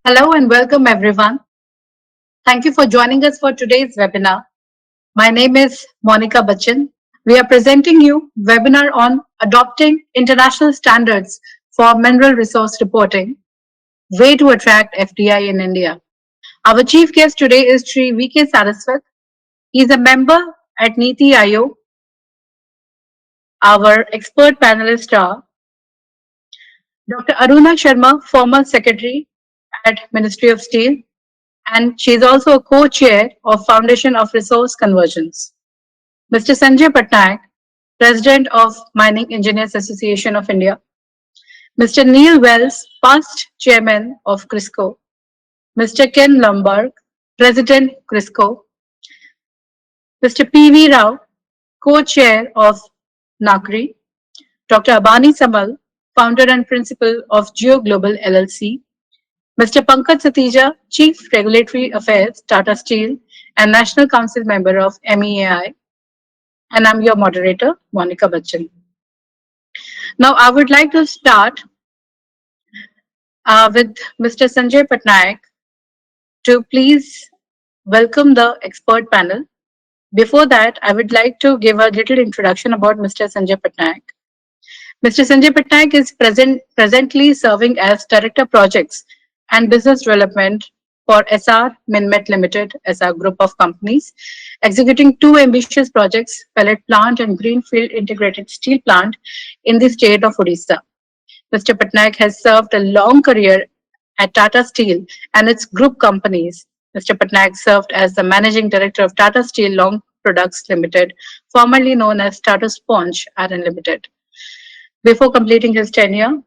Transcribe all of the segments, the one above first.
Hello and welcome everyone. Thank you for joining us for today's webinar. My name is Monica Bachchan. We are presenting you webinar on adopting international standards for mineral resource reporting, way to attract FDI in India. Our chief guest today is Sri VK Saraswat. He is a member at Niti Aayog. Our expert panelists are Dr. Aruna Sharma, former secretary at Ministry of Steel, and she is also a co-chair of Foundation of Resource Convergence. Mr. Sanjay Patnaik, President of Mining Engineers Association of India. Mr. Neil Wells, past chairman of CRISCO. Mr. Ken Lombard, President CRISCO. Mr. P.V. Rao, co-chair of NACRI. Dr. Abani Samal, founder and principal of Geo Global LLC. Mr. Pankaj Satija, Chief Regulatory Affairs, Tata Steel, and National Council member of MEAI. And I'm your moderator, Monica Bachchan. Now, I would like to start with Mr. Sanjay Patnaik to please welcome the expert panel. Before that, I would like to give a little introduction about Mr. Sanjay Patnaik. Mr. Sanjay Patnaik is presently serving as Director Projects and Business Development for SR Minmet Limited, SR Group of Companies, executing two ambitious projects, pellet plant and greenfield integrated steel plant in the state of Odisha. Mr. Patnaik has served a long career at Tata Steel and its group companies. Mr. Patnaik served as the Managing Director of Tata Steel Long Products Limited, formerly known as Tata Sponge Iron Limited. Before completing his tenure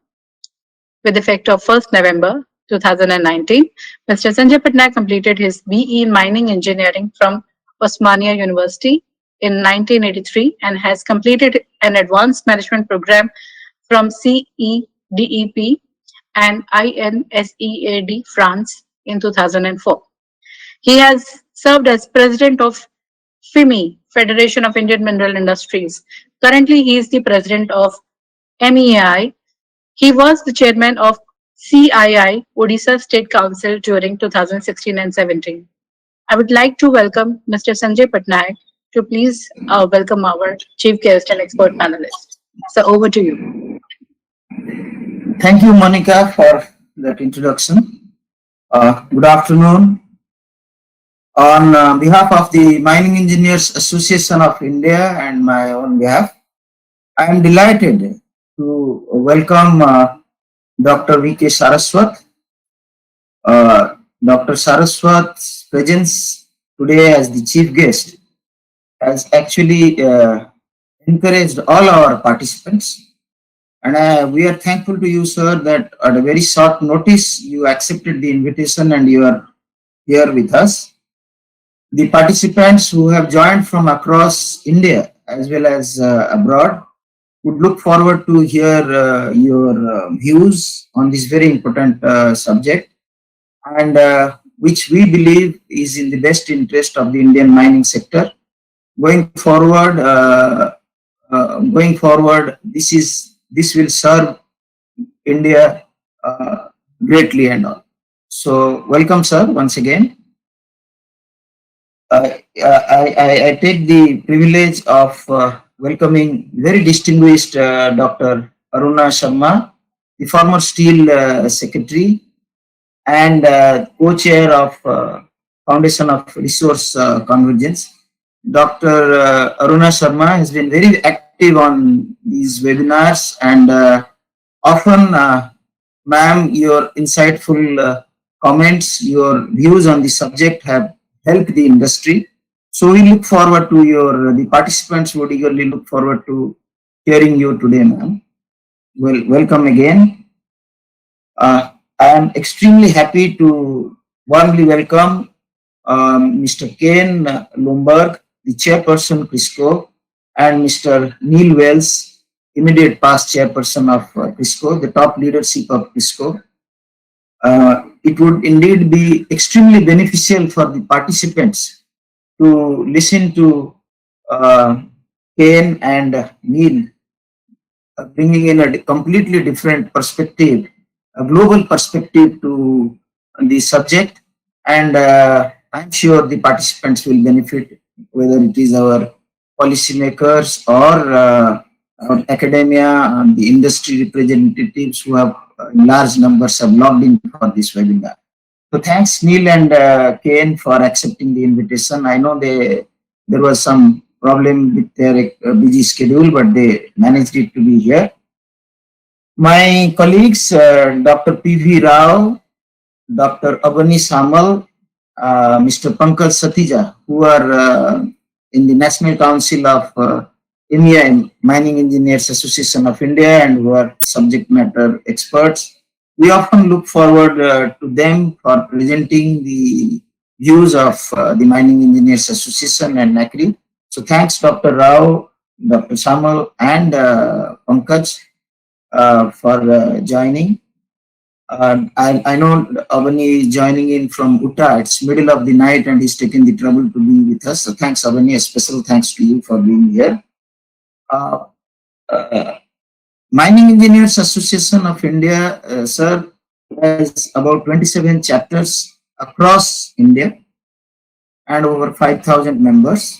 with effect of 1st November 2019, Mr. Sanjay Patnaik completed his BE in Mining Engineering from Osmania University in 1983 and has completed an advanced management program from CEDEP and INSEAD France in 2004. He has served as president of FIMI, Federation of Indian Mineral Industries. Currently, he is the president of MEAI. He was the chairman of CII, Odisha State Council during 2016 and 17. I would like to welcome Mr. Sanjay Patnaik to please welcome our chief guest and expert panelist. So over to you. Thank you, Monica, for that introduction. Good afternoon. On behalf of the Mining Engineers Association of India and my own behalf, I am delighted to welcome Dr. VK Saraswat. Dr. Saraswat's presence today as the chief guest has actually encouraged all our participants. And we are thankful to you, sir, that at a very short notice you accepted the invitation and you are here with us. The participants who have joined from across India as well as abroad would look forward to hear your views on this very important subject, and which we believe is in the best interest of the Indian mining sector. Going forward, this will serve India greatly and all. So welcome, sir, once again. I take the privilege of welcoming very distinguished Dr. Aruna Sharma, the former Steel Secretary and co-chair of Foundation of Resource Convergence. Dr. Aruna Sharma has been very active on these webinars, and often, ma'am, your insightful comments, your views on the subject have helped the industry. So we look forward to the participants would eagerly look forward to hearing you today, ma'am. Well, welcome again. I am extremely happy to warmly welcome Mr. Ken Lombard, the chairperson CRISCO, and Mr. Neil Wells, immediate past chairperson of CRISCO, the top leadership of CRISCO. It would indeed be extremely beneficial for the participants to listen to Ken and Neil bringing in a completely different perspective, a global perspective to the subject, and I'm sure the participants will benefit, whether it is our policymakers or our academia and the industry representatives who have large numbers have logged in for this webinar. So thanks Neil and Kane for accepting the invitation. I know there was some problem with their busy schedule, but they managed it to be here. My colleagues, Dr. P.V. Rao, Dr. Abani Samal, Mr. Pankaj Satija, who are in the National Council of MEI, Mining Engineers Association of India, and who are subject matter experts. We often look forward to them for presenting the views of the Mining Engineers Association and NACRI. So thanks Dr. Rao, Dr. Samal, and Pankaj for joining. I know Avani is joining in from Utah. It's middle of the night and he's taken the trouble to be with us. So thanks, Avani. A special thanks to you for being here. Uh, uh, Mining Engineers Association of India, sir, has about 27 chapters across India and over 5,000 members.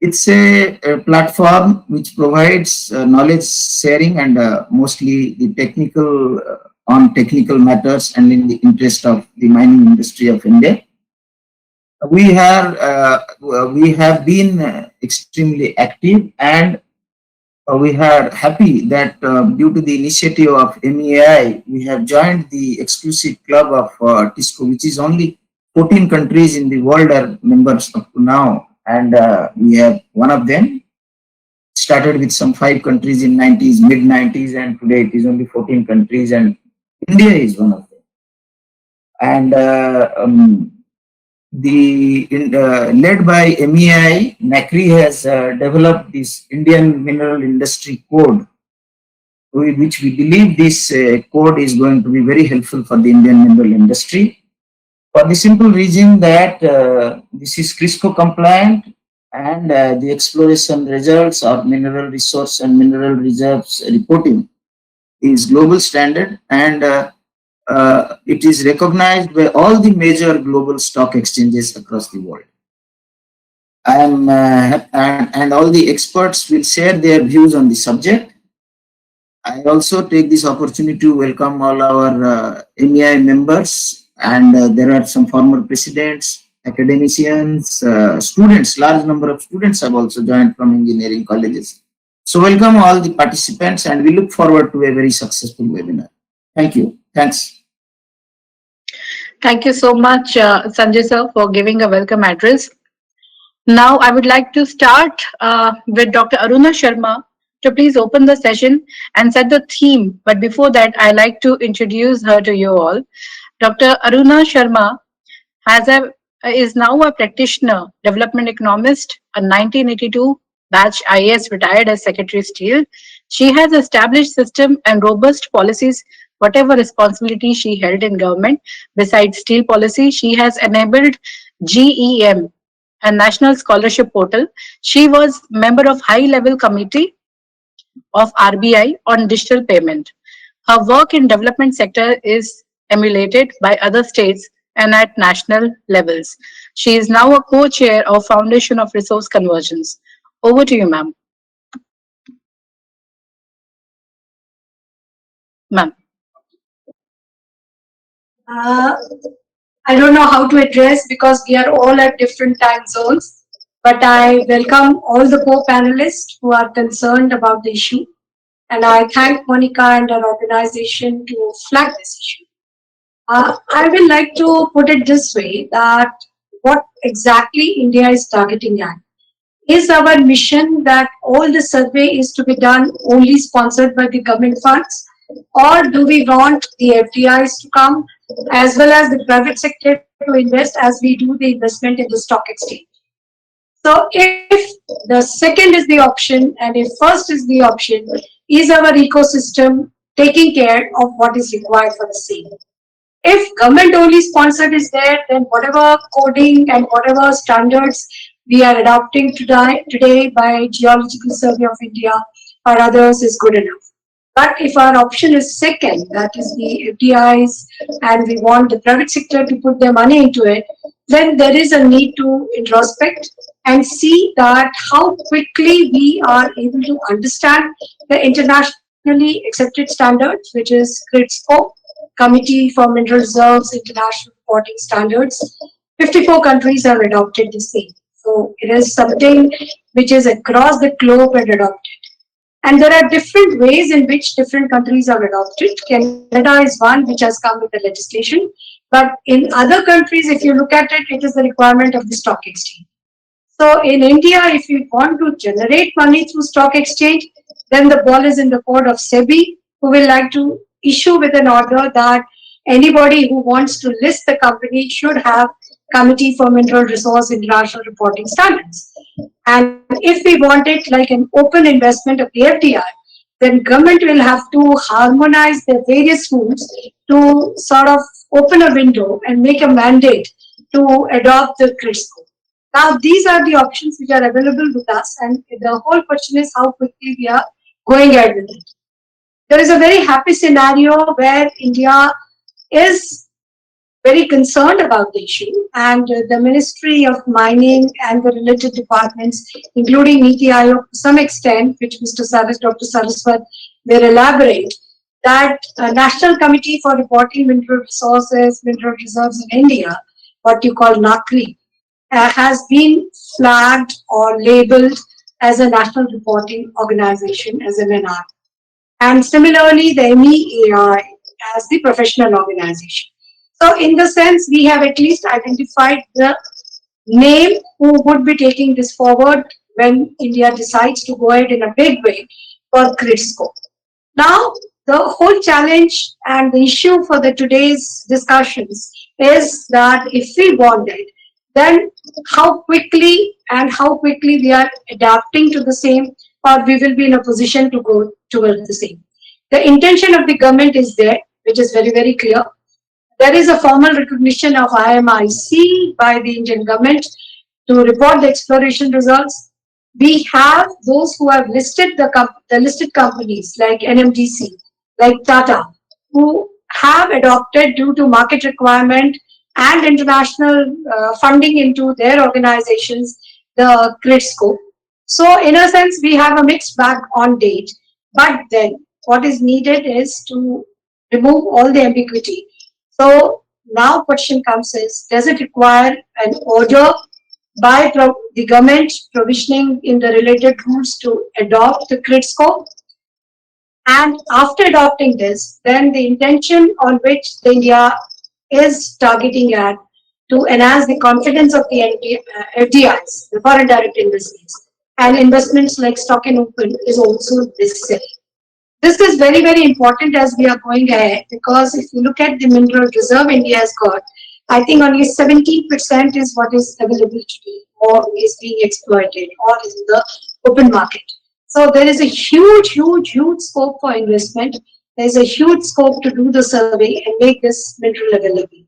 It's a platform which provides knowledge sharing and mostly the technical on technical matters and in the interest of the mining industry of India. We have been extremely active, and we are happy that due to the initiative of MEI, we have joined the exclusive club of TISCO, which is only 14 countries in the world are members up to now, and we have one of them. Started with some 5 countries in 90s, mid 90s, and today it is only 14 countries, and India is one of them. And led by MEI, NACRI has developed this Indian Mineral Industry Code, which we believe this code is going to be very helpful for the Indian mineral industry, for the simple reason that this is CRISCO compliant, and the exploration results of mineral resource and mineral reserves reporting is global standard, and it is recognized by all the major global stock exchanges across the world. And all the experts will share their views on the subject. I also take this opportunity to welcome all our MEI members, and there are some former presidents, academicians, students. Large number of students have also joined from engineering colleges. So welcome all the participants, and we look forward to a very successful webinar. Thank you. Thanks. Thank you so much, Sanjay sir, for giving a welcome address. Now, I would like to start with Dr. Aruna Sharma to please open the session and set the theme. But before that, I like to introduce her to you all. Dr. Aruna Sharma is now a practitioner, development economist, a 1982 batch IAS, retired as Secretary Steel. She has established system and robust policies, whatever responsibility she held in government. Besides steel policy, she has enabled GEM, a national scholarship portal. She was member of high level committee of RBI on digital payment. Her work in development sector is emulated by other states and at national levels. She is now a co-chair of Foundation of Resource Convergence. Over to you, ma'am. Ma'am. Uh, I don't know how to address because we are all at different time zones, but I welcome all the co-panelists who are concerned about the issue, and I thank Monica and her organization to flag this issue. I will like to put it this way, that what exactly India is targeting at. Is our mission that all the survey is to be done only sponsored by the government funds, or do we want the FDIs to come as well as the private sector to invest as we do the investment in the stock exchange? So if the second is the option and if first is the option, is our ecosystem taking care of what is required for the same? If government only sponsored is there, then whatever coding and whatever standards we are adopting today by Geological Survey of India or others is good enough. But if our option is second, that is the FDIs, and we want the private sector to put their money into it, then there is a need to introspect and see that how quickly we are able to understand the internationally accepted standards, which is GRIDSCO, Committee for Mineral Reserves International Reporting Standards. 54 countries have adopted the same. So it is something which is across the globe and adopted. And there are different ways in which different countries have adopted. Canada is one which has come with the legislation. But in other countries, if you look at it, it is the requirement of the stock exchange. So in India, if we want to generate money through stock exchange, then the ball is in the court of SEBI, who will like to issue with an order that anybody who wants to list the company should have Committee for Mineral Resource International Reporting Standards. And if we want it like an open investment of the FDI, then government will have to harmonize their various rules to sort of open a window and make a mandate to adopt the CRISPR. Now, these are the options which are available with us, and the whole question is how quickly we are going ahead with it. There is a very happy scenario where India is very concerned about the issue, and the Ministry of Mining and the related departments, including Niti Aayog to some extent, which Dr. Saraswat will elaborate, that National Committee for Reporting Mineral Resources, Mineral Reserves in India, what you call NACRI, has been flagged or labeled as a national reporting organization, as an NR. And similarly, the MEAI as the professional organization. So, in the sense, we have at least identified the name who would be taking this forward when India decides to go ahead in a big way for CRISCO. Now, the whole challenge and the issue for the today's discussions is that if we want it, then how quickly we are adapting to the same, or we will be in a position to go towards the same. The intention of the government is there, which is very, very clear. There is a formal recognition of IMIC by the Indian government to report the exploration results. We have those who have listed the listed companies like NMDC, like Tata, who have adopted due to market requirement and international funding into their organizations the grid scope. So, in a sense, we have a mixed bag on date. But then, what is needed is to remove all the ambiguity. So, now question comes is, does it require an order by the government provisioning in the related rules to adopt the grid scope? And after adopting this, then the intention on which the India is targeting at to enhance the confidence of the FDIs, the foreign direct investments, and investments like stock and open is also necessary. This is very, very important as we are going ahead, because if you look at the mineral reserve India has got, I think only 17% is what is available today or is being exploited or is in the open market. So there is a huge, huge, huge scope for investment. There is a huge scope to do the survey and make this mineral available.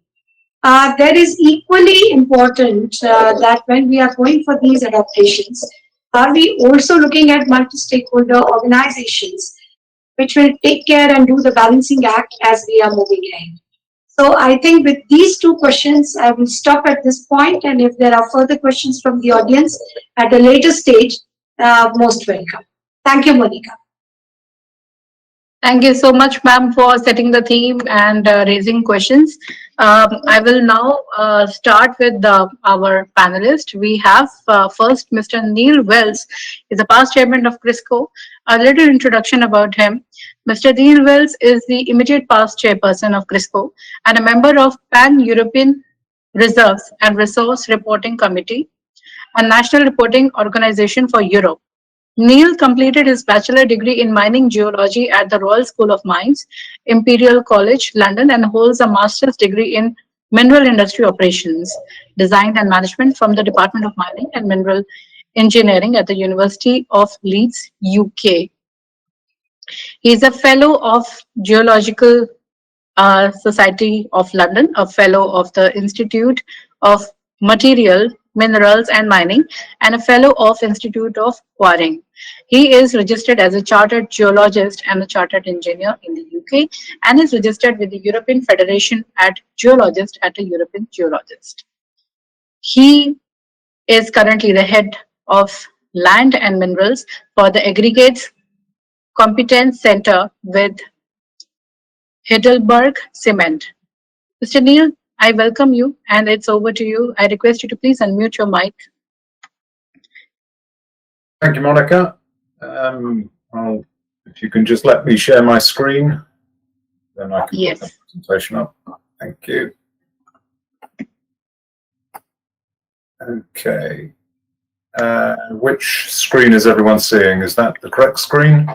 There is equally important that when we are going for these adaptations, are we also looking at multi-stakeholder organizations which will take care and do the balancing act as we are moving ahead? So I think with these two questions, I will stop at this point, and if there are further questions from the audience at a later stage, most welcome. Thank you, Monica. Thank you so much, ma'am, for setting the theme and raising questions. I will now start with our panelists. We have first Mr. Neil Wells, is a past chairman of CRISCO. A little introduction about him. Mr. Neil Wells is the immediate past chairperson of CRISCO and a member of Pan-European Reserves and Resource Reporting Committee, a national reporting organization for Europe. Neil completed his bachelor degree in mining geology at the Royal School of Mines, Imperial College, London, and holds a master's degree in mineral industry operations, design and management from the Department of Mining and Mineral Engineering at the University of Leeds, UK. He is a fellow of Geological Society of London, a fellow of the Institute of Material, Minerals and Mining, and a fellow of Institute of Quarrying. He is registered as a chartered geologist and a chartered engineer in the UK and is registered with the European Federation at Geologist at a European Geologist. He is currently the head of land and minerals for the Aggregates Competence Center with Heidelberg Cement. Mr. Neil, I welcome you and it's over to you. I request you to please unmute your mic. Thank you, Monica. If you can just let me share my screen, then I can put the presentation up. Thank you. Okay. Which screen is everyone seeing? Is that the correct screen?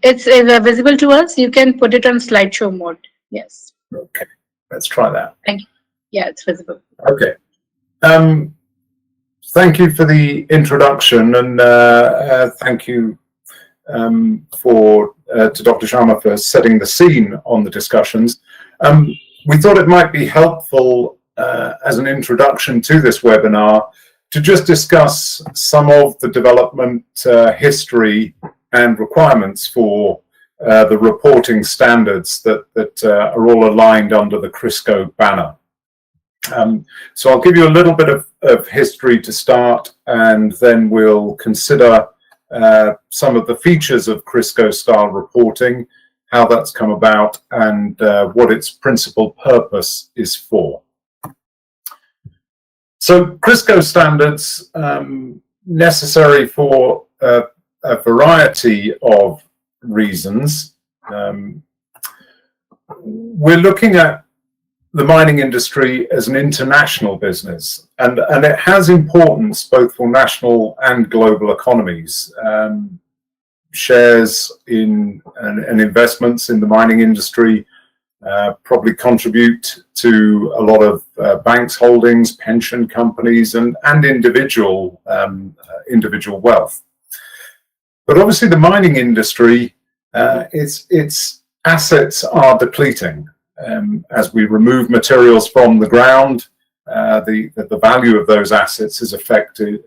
It's visible to us. You can put it on slideshow mode. Yes. Okay. Let's try that. Thank you. Yeah, it's visible. Okay. Thank you for the introduction, and thank you to Dr. Sharma for setting the scene on the discussions. We thought it might be helpful as an introduction to this webinar to just discuss some of the development history and requirements for the reporting standards that are all aligned under the CRISCO banner. So I'll give you a little bit of history to start, and then we'll consider some of the features of CRISCO style reporting, how that's come about, and what its principal purpose is for. So CRISCO standards, necessary for a variety of reasons. We're looking at the mining industry as an international business, and it has importance both for national and global economies. Shares in and investments in the mining industry probably contribute to a lot of banks' holdings, pension companies, and individual wealth. But obviously, the mining industry, its assets are depleting. As we remove materials from the ground, the value of those assets is affected.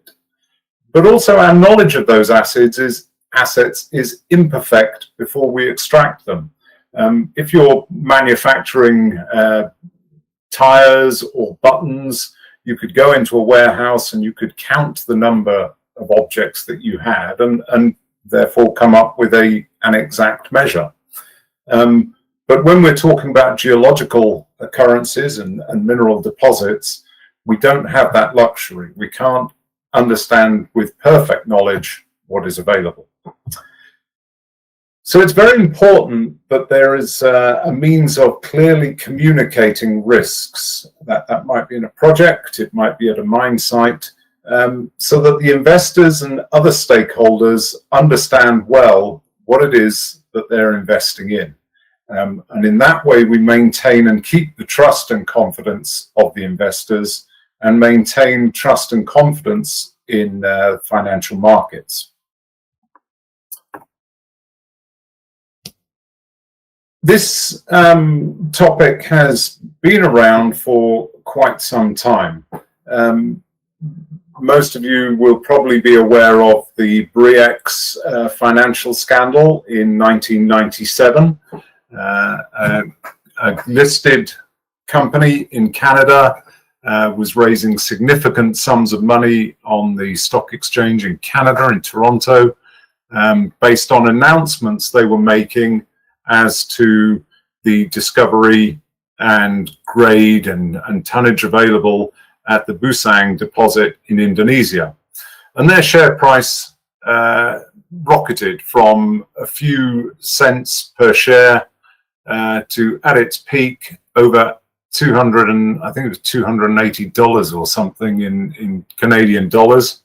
But also our knowledge of those assets is imperfect before we extract them. If you're manufacturing tires or buttons, you could go into a warehouse and you could count the number of objects that you had and therefore come up with an exact measure. But when we're talking about geological occurrences and mineral deposits, we don't have that luxury. We can't understand with perfect knowledge what is available. So it's very important that there is a means of clearly communicating risks. That might be in a project, it might be at a mine site, so that the investors and other stakeholders understand well what it is that they're investing in. And in that way, we maintain and keep the trust and confidence of the investors and maintain trust and confidence in financial markets. This topic has been around for quite some time. Most of you will probably be aware of the Bre-X financial scandal in 1997. A listed company in Canada was raising significant sums of money on the stock exchange in Canada, in Toronto, based on announcements they were making as to the discovery and grade and tonnage available at the Busang deposit in Indonesia. And their share price rocketed from a few cents per share to, at its peak, over $280 or something in Canadian dollars.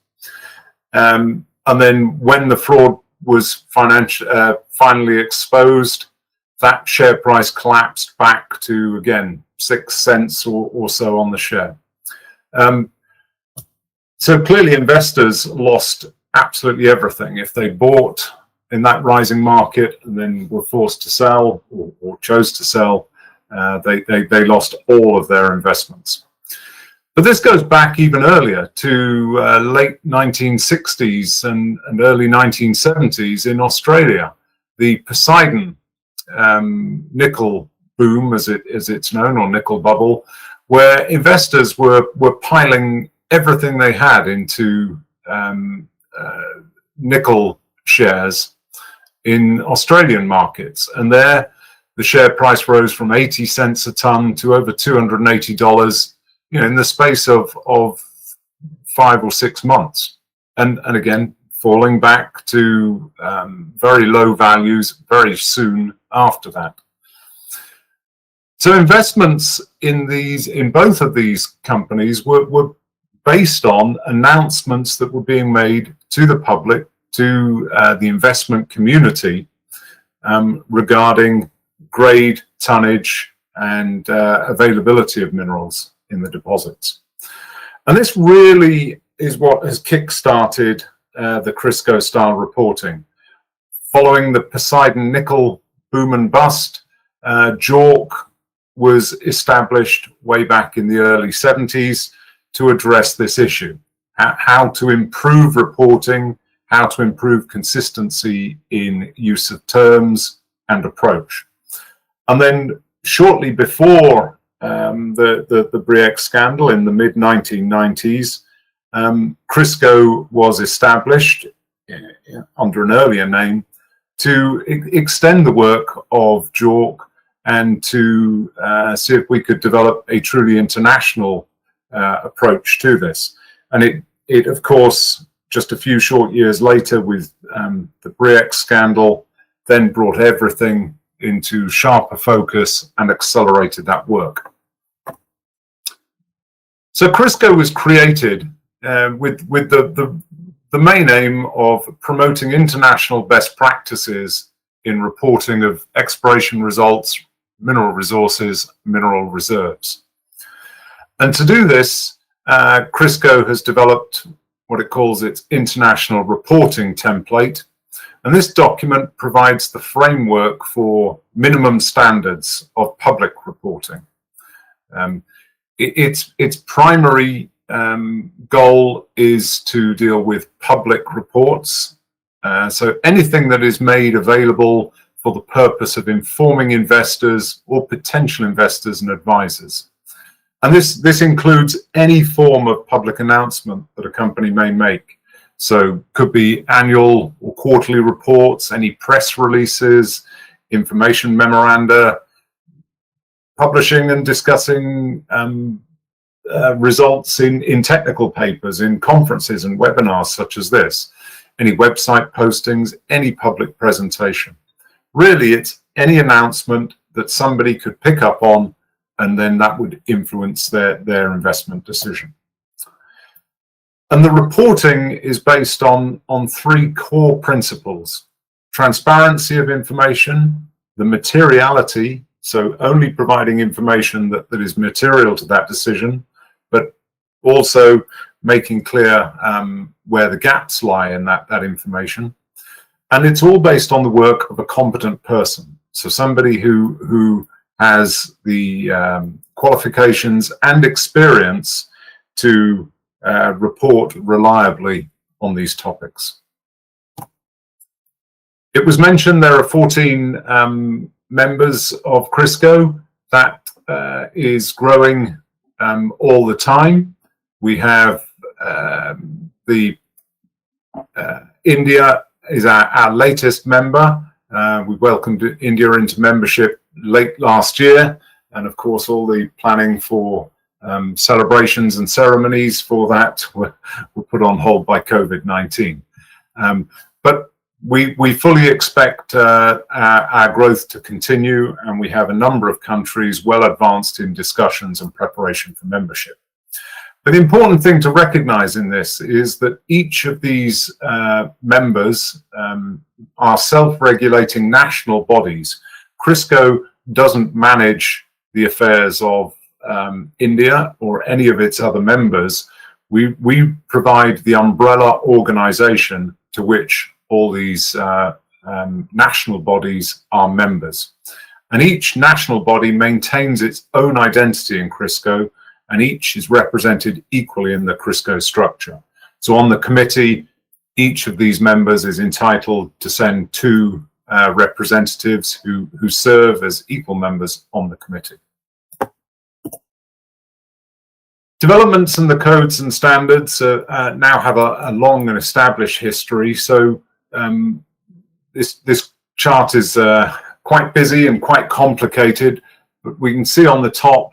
And then when the fraud was finally exposed, that share price collapsed back to, again, 6 cents or so on the share. So clearly investors lost absolutely everything. If they bought in that rising market and then were forced to sell or chose to sell, they lost all of their investments. But this goes back even earlier to late 1960s and early 1970s in Australia. The Poseidon nickel boom, as it's known, or nickel bubble, where investors were piling everything they had into nickel shares in Australian markets. And there, the share price rose from 80 cents a ton to over $280, in the space of 5 or 6 months. And again, falling back to very low values very soon after that. So investments in both of these companies were based on announcements that were being made to the public, to the investment community, regarding grade, tonnage, and availability of minerals in the deposits. And this really is what has kick-started the Crisco style reporting. Following the Poseidon nickel boom and bust, JORC was established way back in the early 70s to address this issue. How to improve reporting, how to improve consistency in use of terms and approach. And then shortly before the Bre-X scandal in the mid-1990s, Crisco was established under an earlier name to extend the work of JORC and to see if we could develop a truly international approach to this. And it of course, just a few short years later with the Bre-X scandal, then brought everything into sharper focus and accelerated that work. So Crisco was created with the main aim of promoting international best practices in reporting of exploration results, mineral resources, mineral reserves. And to do this, Crisco has developed what it calls its international reporting template. And this document provides the framework for minimum standards of public reporting. Its primary goal is to deal with public reports. So anything that is made available for the purpose of informing investors or potential investors and advisors. And this includes any form of public announcement that a company may make. So could be annual or quarterly reports, any press releases, information memoranda, publishing and discussing results in technical papers, in conferences and webinars such as this, any website postings, any public presentation. Really, it's any announcement that somebody could pick up on, and then that would influence their investment decision. And the reporting is based on 3 core principles: transparency of information, the materiality, so only providing information that is material to that decision, but also making clear where the gaps lie in that information. And it's all based on the work of a competent person. So somebody who has the qualifications and experience to report reliably on these topics. It was mentioned there are 14 members of Crisco. That is growing all the time. We have India is our latest member. We welcomed India into membership late last year, and of course all the planning for celebrations and ceremonies for that were put on hold by COVID-19. But we fully expect our growth to continue, and we have a number of countries well advanced in discussions and preparation for membership. But the important thing to recognize in this is that each of these members are self-regulating national bodies. Crisco doesn't manage the affairs of India or any of its other members. We provide the umbrella organization to which all these national bodies are members. And each national body maintains its own identity in Crisco and each is represented equally in the CRISCO structure. So on the committee, each of these members is entitled to send two representatives who serve as equal members on the committee. Developments in the codes and standards now have a long and established history. So this chart is quite busy and quite complicated, but we can see on the top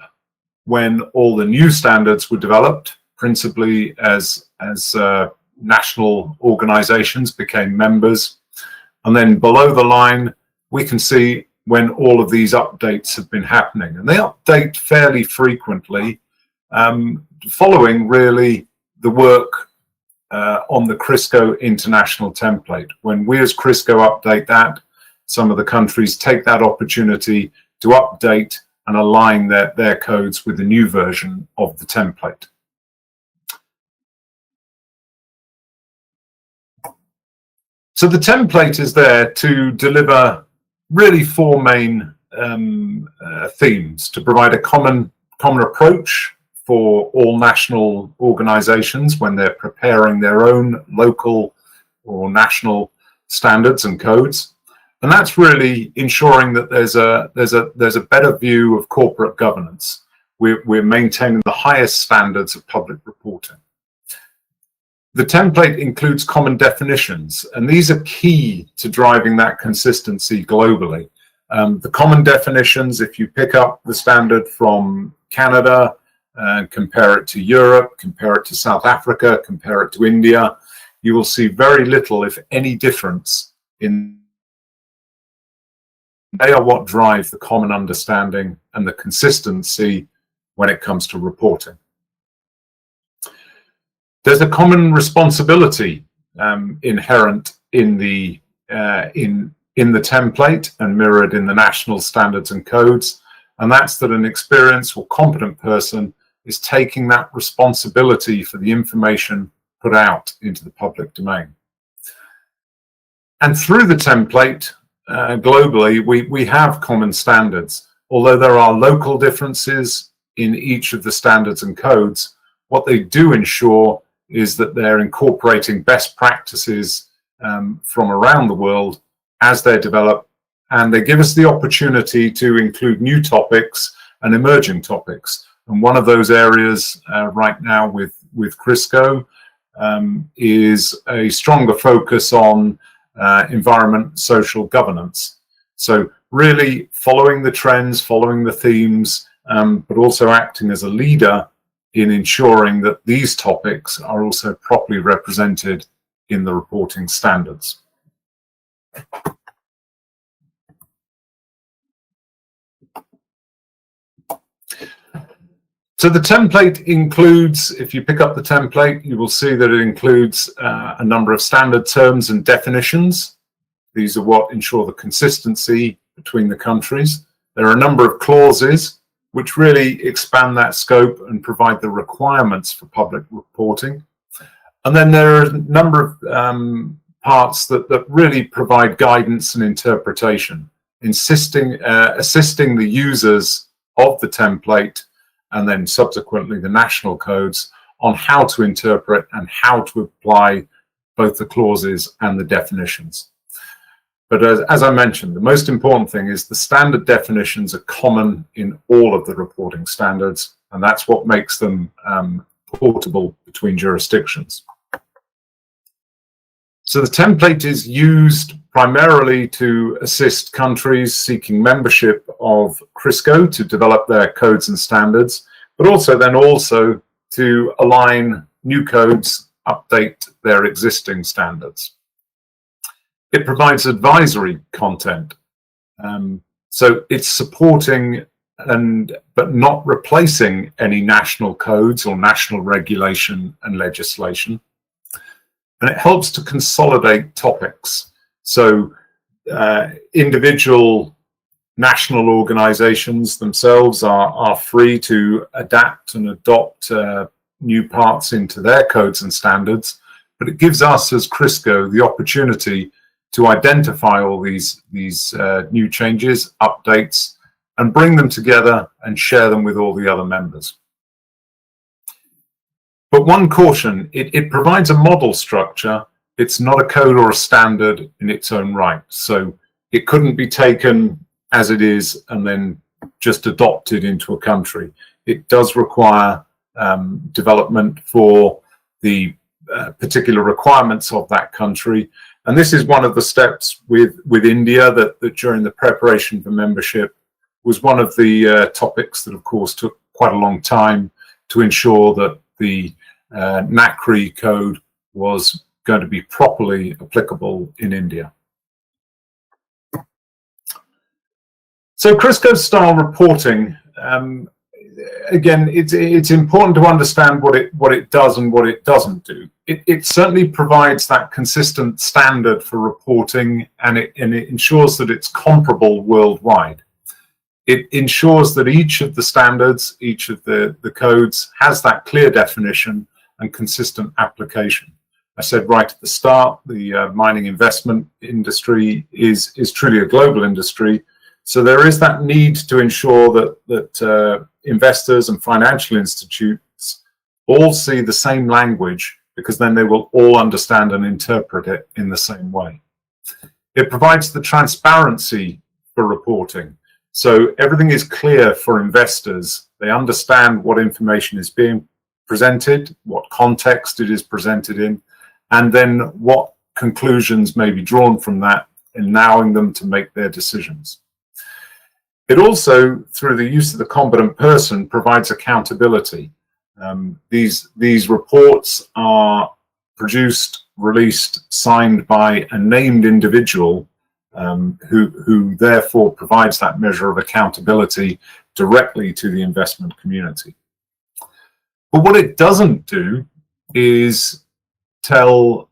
when all the new standards were developed, principally as national organizations became members. And then below the line, we can see when all of these updates have been happening. And they update fairly frequently, following really the work on the CRISCO international template. When we as CRISCO update that, some of the countries take that opportunity to update and align their codes with the new version of the template. So the template is there to deliver really four main themes: to provide a common approach for all national organizations when they're preparing their own local or national standards and codes. And that's really ensuring that there's a better view of corporate governance. We're maintaining the highest standards of public reporting. The template includes common definitions, and these are key to driving that consistency globally. The common definitions, if you pick up the standard from Canada and compare it to Europe, compare it to South Africa, compare it to India, you will see very little, if any, difference in. They are what drive the common understanding and the consistency when it comes to reporting. There's a common responsibility inherent in the template and mirrored in the national standards and codes, and that's that an experienced or competent person is taking that responsibility for the information put out into the public domain. And through the template, globally, we have common standards. Although there are local differences in each of the standards and codes, what they do ensure is that they're incorporating best practices from around the world as they're developed, and they give us the opportunity to include new topics and emerging topics. And one of those areas right now with CRISCO is a stronger focus on environment, social governance. So really following the trends, following the themes, but also acting as a leader in ensuring that these topics are also properly represented in the reporting standards. So the template includes, if you pick up the template, you will see that it includes a number of standard terms and definitions. These are what ensure the consistency between the countries. There are a number of clauses which really expand that scope and provide the requirements for public reporting. And then there are a number of parts that really provide guidance and interpretation, assisting the users of the template and then subsequently the national codes on how to interpret and how to apply both the clauses and the definitions. But as I mentioned, the most important thing is the standard definitions are common in all of the reporting standards, and that's what makes them portable between jurisdictions. So the template is used primarily to assist countries seeking membership of CRISCO to develop their codes and standards, but also to align new codes, update their existing standards. It provides advisory content, so it's supporting but not replacing any national codes or national regulation and legislation. And it helps to consolidate topics. So individual national organizations themselves are free to adapt and adopt new parts into their codes and standards, but it gives us as CRISCO the opportunity to identify all these new changes, updates, and bring them together and share them with all the other members. But one caution, it provides a model structure. It's not a code or a standard in its own right. So it couldn't be taken as it is and then just adopted into a country. It does require development for the particular requirements of that country. And this is one of the steps with India that during the preparation for membership was one of the topics that, of course, took quite a long time to ensure that the NACRI code was going to be properly applicable in India. So Crisco style reporting, again, it's important to understand what it does and what it doesn't do. It certainly provides that consistent standard for reporting, and it ensures that it's comparable worldwide. It ensures that each of the standards, each of the codes has that clear definition and consistent application. I said right at the start, the mining investment industry is truly a global industry. So there is that need to ensure that investors and financial institutes all see the same language, because then they will all understand and interpret it in the same way. It provides the transparency for reporting. So everything is clear for investors. They understand what information is being presented, what context it is presented in, and then what conclusions may be drawn from that, allowing them to make their decisions. It also, through the use of the competent person, provides accountability. These reports are produced, released, signed by a named individual who therefore provides that measure of accountability directly to the investment community. But what it doesn't do is tell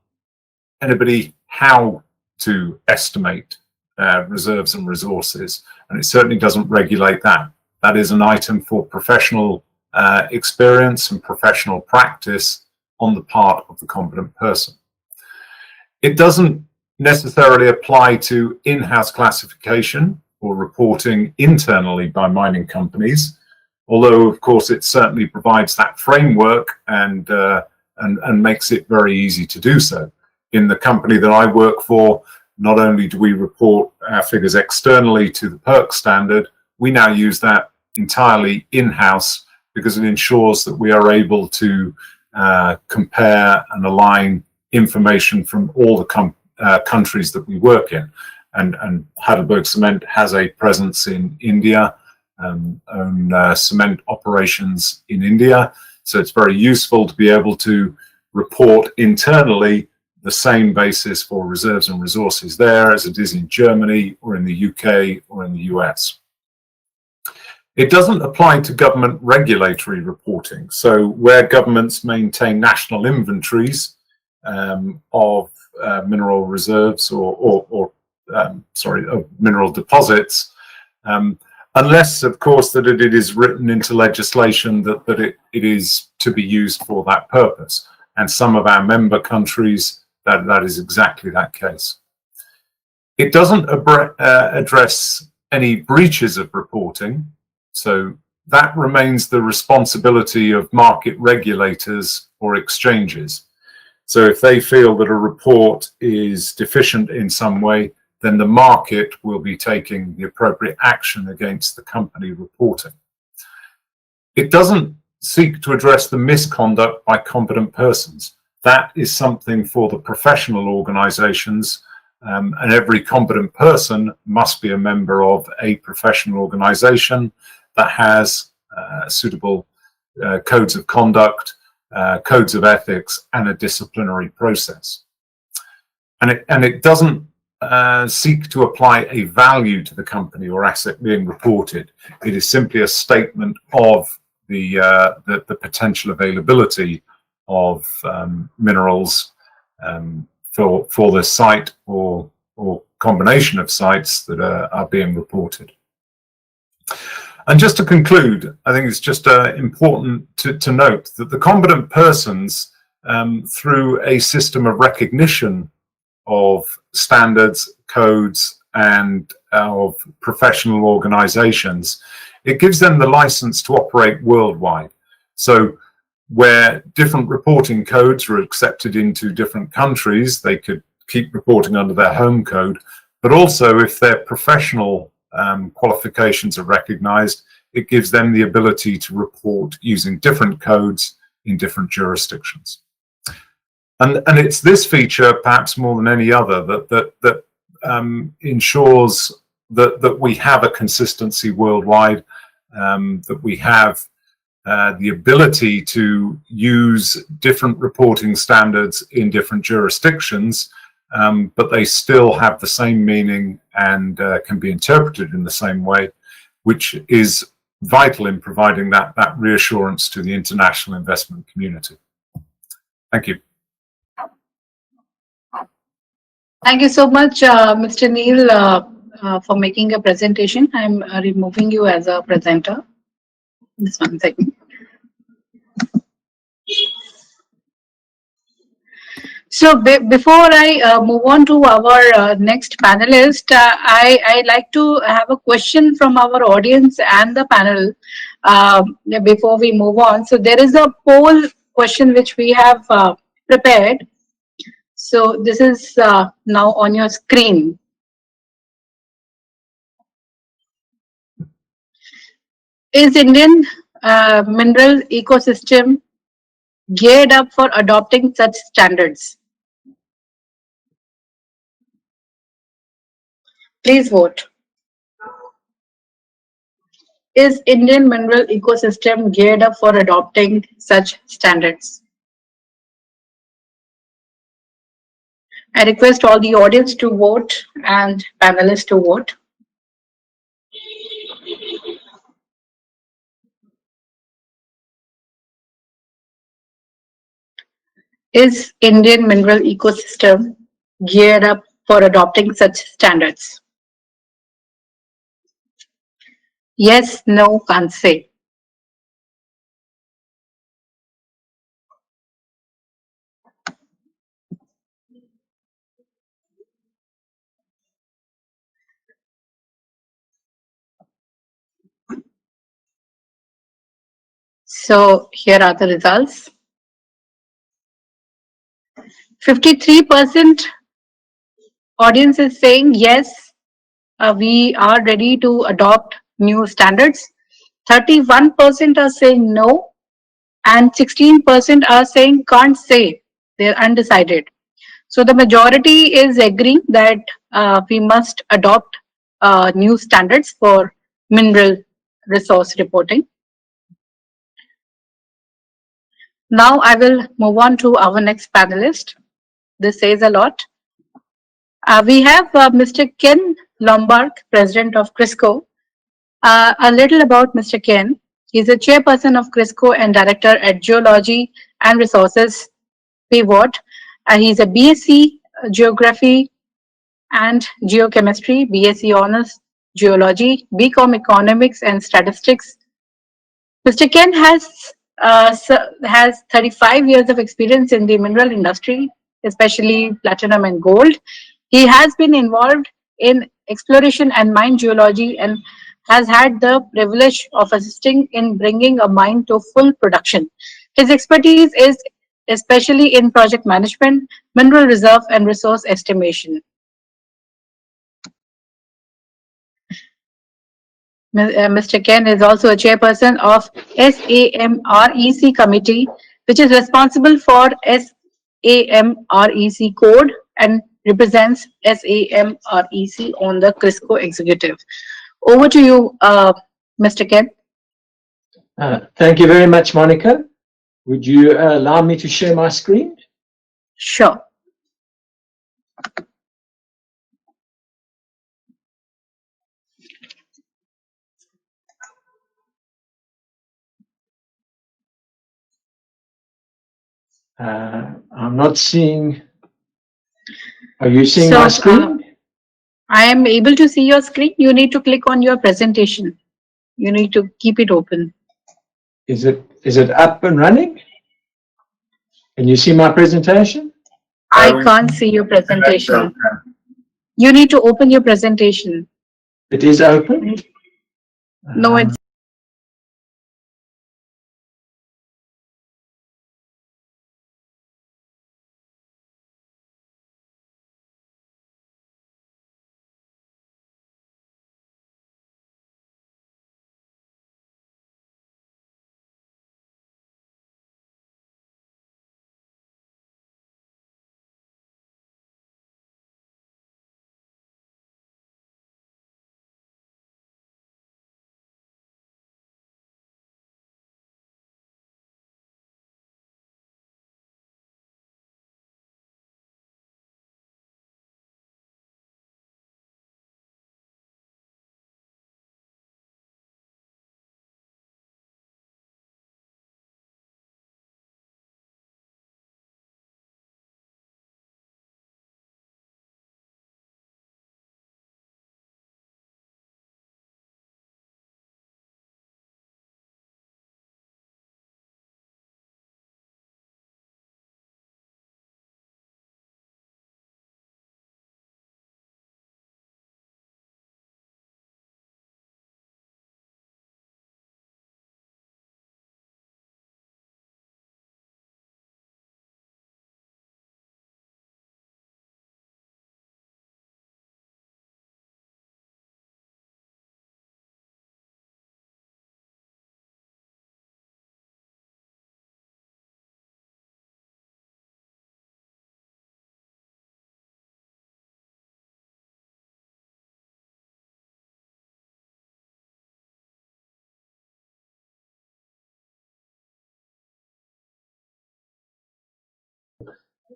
anybody how to estimate reserves and resources, and it certainly doesn't regulate that. That is an item for professional experience and professional practice on the part of the competent person. It doesn't necessarily apply to in-house classification or reporting internally by mining companies, although of course it certainly provides that framework and makes it very easy to do so. In the company that I work for, not only do we report our figures externally to the PERC standard, we now use that entirely in-house, because it ensures that we are able to compare and align information from all the countries that we work in. And Heidelberg Cement has a presence in India, own cement operations in India. So it's very useful to be able to report internally the same basis for reserves and resources there as it is in Germany or in the UK or in the US. It doesn't apply to government regulatory reporting. So where governments maintain national inventories of mineral reserves or mineral deposits, unless, of course, that it is written into legislation that it is to be used for that purpose. And some of our member countries, that is exactly that case. It doesn't address any breaches of reporting, so that remains the responsibility of market regulators or exchanges. So if they feel that a report is deficient in some way, then the market will be taking the appropriate action against the company reporting. It doesn't seek to address the misconduct by competent persons. That is something for the professional organizations, and every competent person must be a member of a professional organization that has suitable codes of conduct, codes of ethics, and a disciplinary process. And it doesn't seek to apply a value to the company or asset being reported. It is simply a statement of the potential availability of minerals for the site or combination of sites that are being reported. And just to conclude, I think it's just important to note that the competent persons, through a system of recognition of standards, codes, and of professional organizations, it gives them the license to operate worldwide. So where different reporting codes are accepted into different countries. They could keep reporting under their home code, but also if their professional qualifications are recognized, it gives them the ability to report using different codes in different jurisdictions. And it's this feature, perhaps more than any other, that ensures that we have a consistency worldwide, that we have the ability to use different reporting standards in different jurisdictions, but they still have the same meaning and can be interpreted in the same way, which is vital in providing that reassurance to the international investment community. Thank you. Thank you so much, Mr. Neil, for making a presentation. I'm removing you as a presenter. Just one second. So before I move on to our next panelist, I like to have a question from our audience and the panel before we move on. So there is a poll question which we have prepared. So this is now on your screen. Is Indian mineral ecosystem geared up for adopting such standards? Please vote. Is Indian mineral ecosystem geared up for adopting such standards? I request all the audience to vote and panelists to vote. Is Indian mineral ecosystem geared up for adopting such standards? Yes, no, can't say. So here are the results. 53% audience is saying yes, we are ready to adopt new standards. 31% are saying no, and 16% are saying can't say. They're undecided. So the majority is agreeing that we must adopt new standards for mineral resource reporting. Now I will move on to our next panelist. This says a lot. We have Mr. Ken Lombard, President of CRISCO. A little about Mr. Ken. He's a chairperson of CRISCO and director at Geology and Resources, PWAT. He's a BSc Geography and Geochemistry, BSc Honors Geology, BCom Economics and Statistics. Mr. Ken has 35 years of experience in the mineral industry, especially platinum and gold. He has been involved in exploration and mine geology and has had the privilege of assisting in bringing a mine to full production. His expertise is especially in project management, mineral reserve and resource estimation. Mr. Ken is also a chairperson of SAMREC committee, which is responsible for SAMREC code and represents SAMREC on the CRISCO executive. Over to you, Mr. Ken. Thank you very much, Monica. Would you allow me to share my screen? Sure. I'm not seeing. Are you seeing my screen? I am able to see your screen. You need to click on your presentation. You need to keep it open. Is it up and running? Can you see my presentation? I can't see your presentation. You need to open your presentation. It is open? No, it's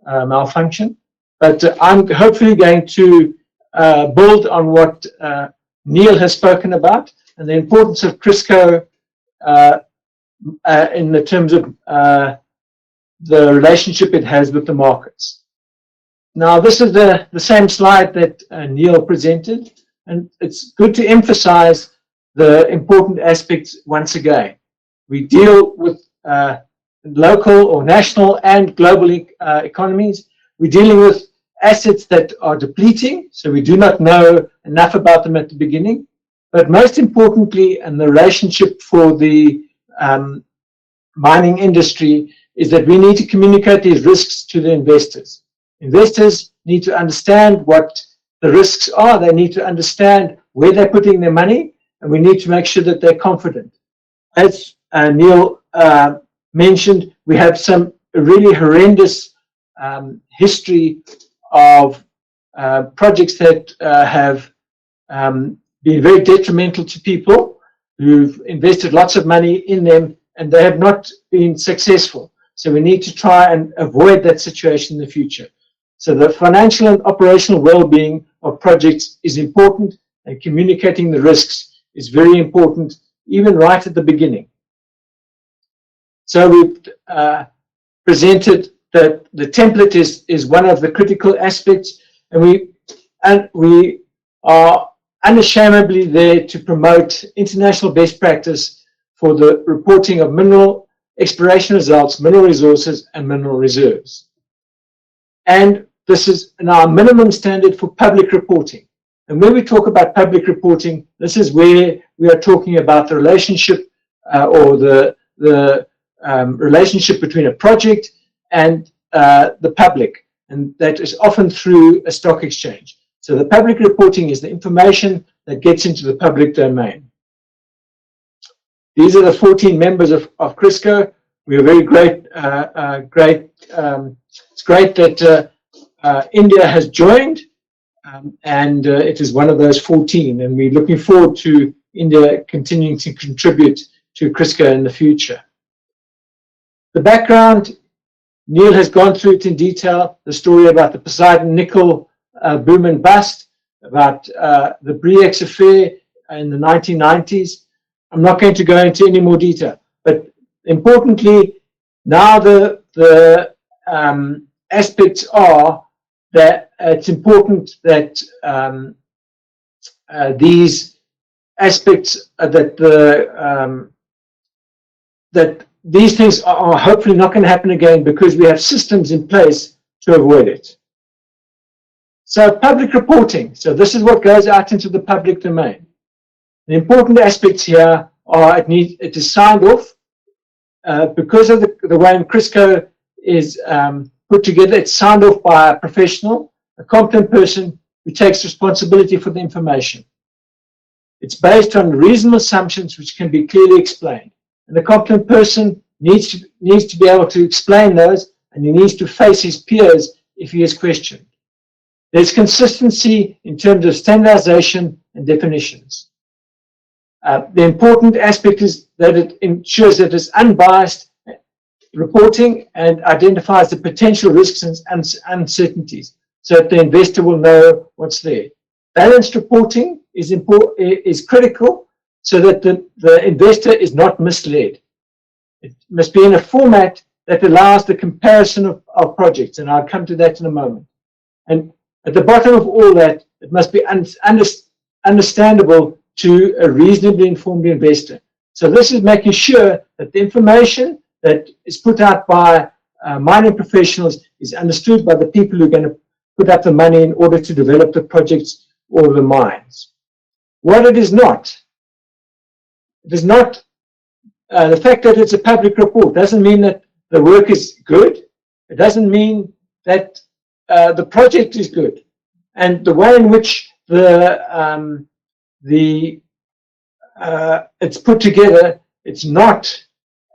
malfunction. But I'm hopefully going to build on what Neil has spoken about and the importance of Crisco in the terms of the relationship it has with the markets. Now, this is the same slide that Neil presented, and it's good to emphasize the important aspects once again. We deal with local or national and global economies. We're dealing with assets that are depleting, so we do not know enough about them at the beginning. But most importantly, and the relationship for the mining industry is that we need to communicate these risks to the investors. Investors need to understand what the risks are. They need to understand where they're putting their money, and we need to make sure that they're confident. As Neil mentioned, we have some really horrendous history of projects that have been very detrimental to people who've invested lots of money in them and they have not been successful. So we need to try and avoid that situation in the future. So the financial and operational well-being of projects is important, and communicating the risks is very important, even right at the beginning. So we've presented that the template is one of the critical aspects, and we are unashamedly there to promote international best practice for the reporting of mineral exploration results, mineral resources, and mineral reserves. And this is our minimum standard for public reporting. And when we talk about public reporting, this is where we are talking about the relationship or the relationship between a project and the public, and that is often through a stock exchange. So the public reporting is the information that gets into the public domain. These are the 14 members of Crisco. We are very great. It's great that India has joined, and it is one of those 14. And we're looking forward to India continuing to contribute to Crisco in the future. The background, Neil has gone through it in detail. The story about the Poseidon nickel boom and bust, about the Bre-X affair in the 1990s. I'm not going to go into any more detail, but importantly, now the aspects are that it's important that these aspects that these things are hopefully not going to happen again, because we have systems in place to avoid it. So public reporting. So this is what goes out into the public domain. The important aspects here are it is signed off because of the way Crisco is put together. It's signed off by a professional, a competent person who takes responsibility for the information. It's based on reasonable assumptions which can be clearly explained. And the competent person needs to be able to explain those, and he needs to face his peers if he is questioned. There's consistency in terms of standardization and definitions. The important aspect is that it ensures that it's unbiased reporting and identifies the potential risks and uncertainties so that the investor will know what's there. Balanced reporting is critical so that the investor is not misled. It must be in a format that allows the comparison of projects, and I'll come to that in a moment. And at the bottom of all that, it must be understandable to a reasonably informed investor. So this is making sure that the information that is put out by mining professionals is understood by the people who are going to put up the money in order to develop the projects or the mines. What it is not the fact that it's a public report doesn't mean that the work is good. It doesn't mean that the project is good. And the way in which it's put together, it's not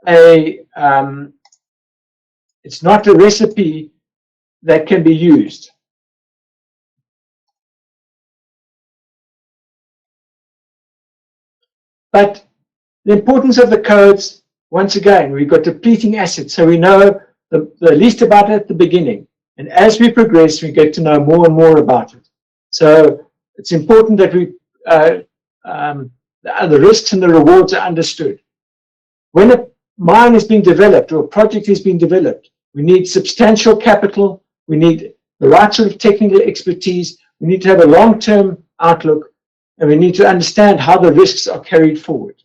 a recipe that can be used. But the importance of the codes, once again, we've got depleting assets, so we know the least about it at the beginning. And as we progress, we get to know more and more about it. So it's important that the risks and the rewards are understood. When a mine is being developed or a project is being developed, we need substantial capital, we need the right sort of technical expertise, we need to have a long-term outlook, and we need to understand how the risks are carried forward.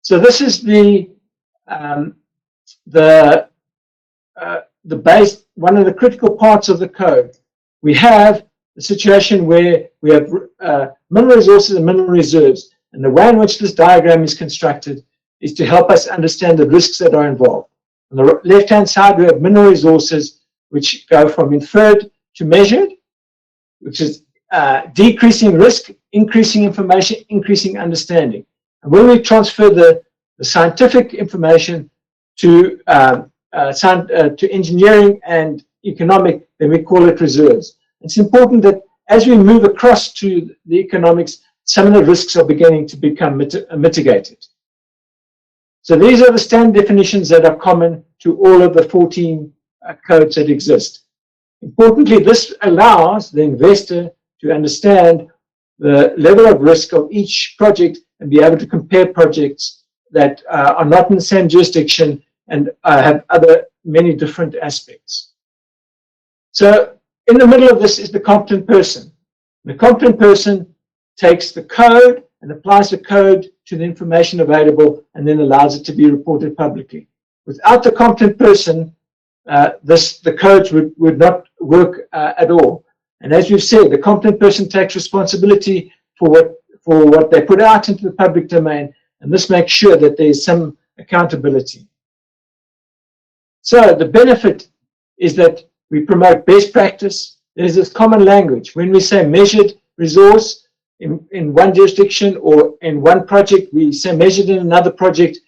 So this is the base, one of the critical parts of the code. We have a situation where we have mineral resources and mineral reserves, and the way in which this diagram is constructed is to help us understand the risks that are involved. On the left-hand side, we have mineral resources, which go from inferred to measured, which is decreasing risk, increasing information, increasing understanding. And when we transfer the scientific information to engineering and economic, then we call it reserves. It's important that as we move across to the economics, some of the risks are beginning to become mitigated. So these are the standard definitions that are common to all of the 14 codes that exist. Importantly, this allows the investor to understand the level of risk of each project and be able to compare projects that are not in the same jurisdiction and have many different aspects. So in the middle of this is the competent person. The competent person takes the code and applies the code to the information available and then allows it to be reported publicly. Without the competent person, the codes would not work at all. And as we've said, the competent person takes responsibility for what they put out into the public domain, and this makes sure that there's some accountability. So the benefit is that we promote best practice. There's this common language. When we say measured resource in one jurisdiction or in one project, we say measured in another project,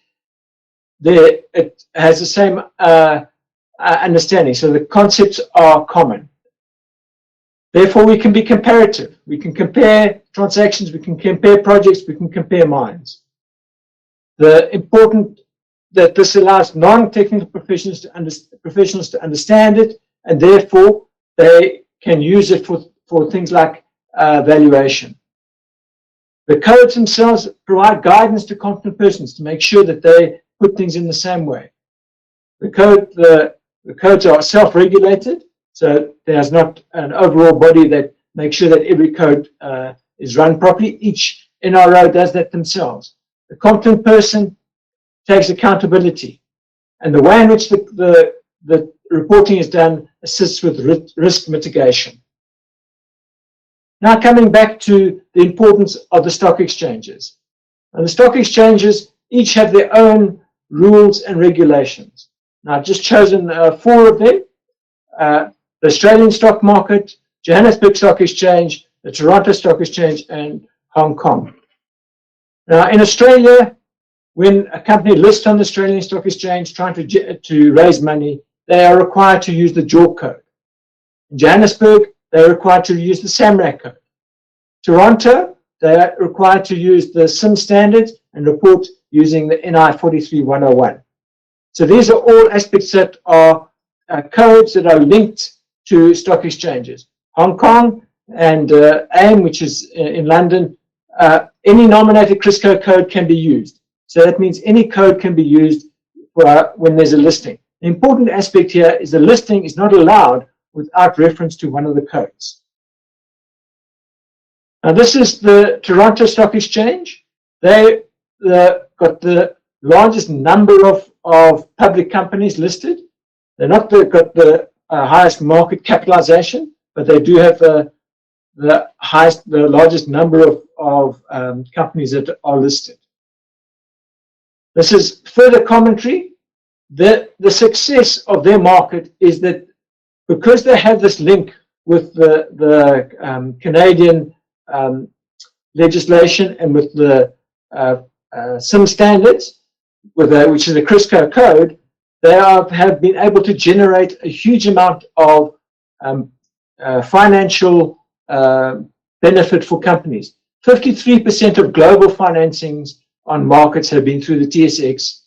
it has the same understanding. So the concepts are common. Therefore, we can be comparative. We can compare transactions, we can compare projects, we can compare mines. The important that this allows non-technical professionals to understand it, and therefore they can use it for things like valuation. The codes themselves provide guidance to competent persons to make sure that they put things in the same way. The codes are self-regulated, so there's not an overall body that makes sure that every code is run properly. Each NRO does that themselves. The competent person takes accountability, and the way in which the reporting is done assists with risk mitigation. Now coming back to the importance of the stock exchanges. And the stock exchanges each have their own rules and regulations. Now I've just chosen 4 of them. The Australian stock market, Johannesburg Stock Exchange, the Toronto Stock Exchange, and Hong Kong. Now in Australia, when a company lists on the Australian Stock Exchange trying to raise money, they are required to use the JORC code. In Johannesburg, they are required to use the SAMRAC code. Toronto, they are required to use the SIM standards and report using the NI 43101. So these are all aspects that are codes that are linked to stock exchanges. Hong Kong and AIM, which is in London, any nominated CRISCO code can be used. So that means any code can be used when there's a listing. The important aspect here is the listing is not allowed without reference to one of the codes. Now this is the Toronto Stock Exchange. They got the largest number of public companies listed. They're not got the highest market capitalization, but they do have the largest number of companies that are listed. This is further commentary. The success of their market is that because they have this link with the Canadian legislation and with the SIM standards, which is the CRISCO code, they have been able to generate a huge amount of financial benefit for companies. 53% of global financings on markets have been through the TSX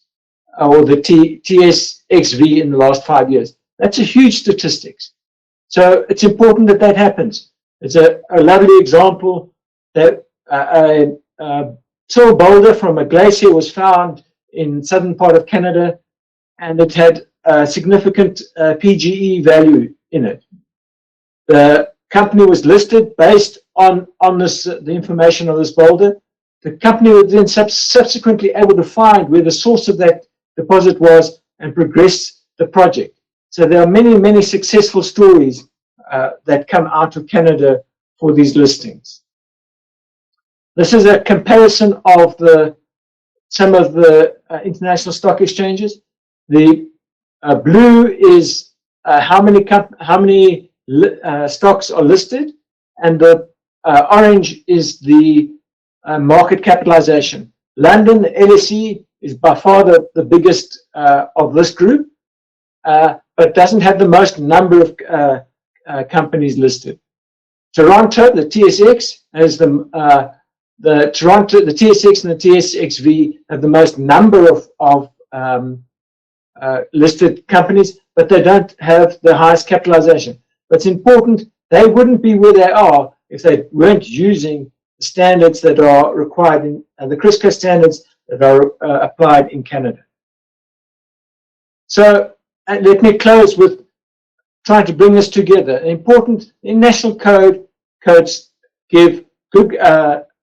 or the TSXV in the last 5 years. That's a huge statistics. So it's important that that happens. It's a lovely example that a till boulder from a glacier was found in southern part of Canada, and it had a significant PGE value in it. The company was listed based on this the information of this boulder. The company was then subsequently able to find where the source of that deposit was and progress the project. So there are many successful stories that come out of Canada for these listings. This is a comparison of some of the international stock exchanges. The blue is how many stocks are listed, and the orange is the market capitalization. London, the LSE, is by far the biggest of this group, but doesn't have the most number of companies listed. Toronto, the TSX, has the TSX and the TSXV have the most number of listed companies, but they don't have the highest capitalization. But it's important, they wouldn't be where they are if they weren't using the standards that are required in the CRISCO standards that are applied in Canada. So let me close with trying to bring this together. Important in national codes give good,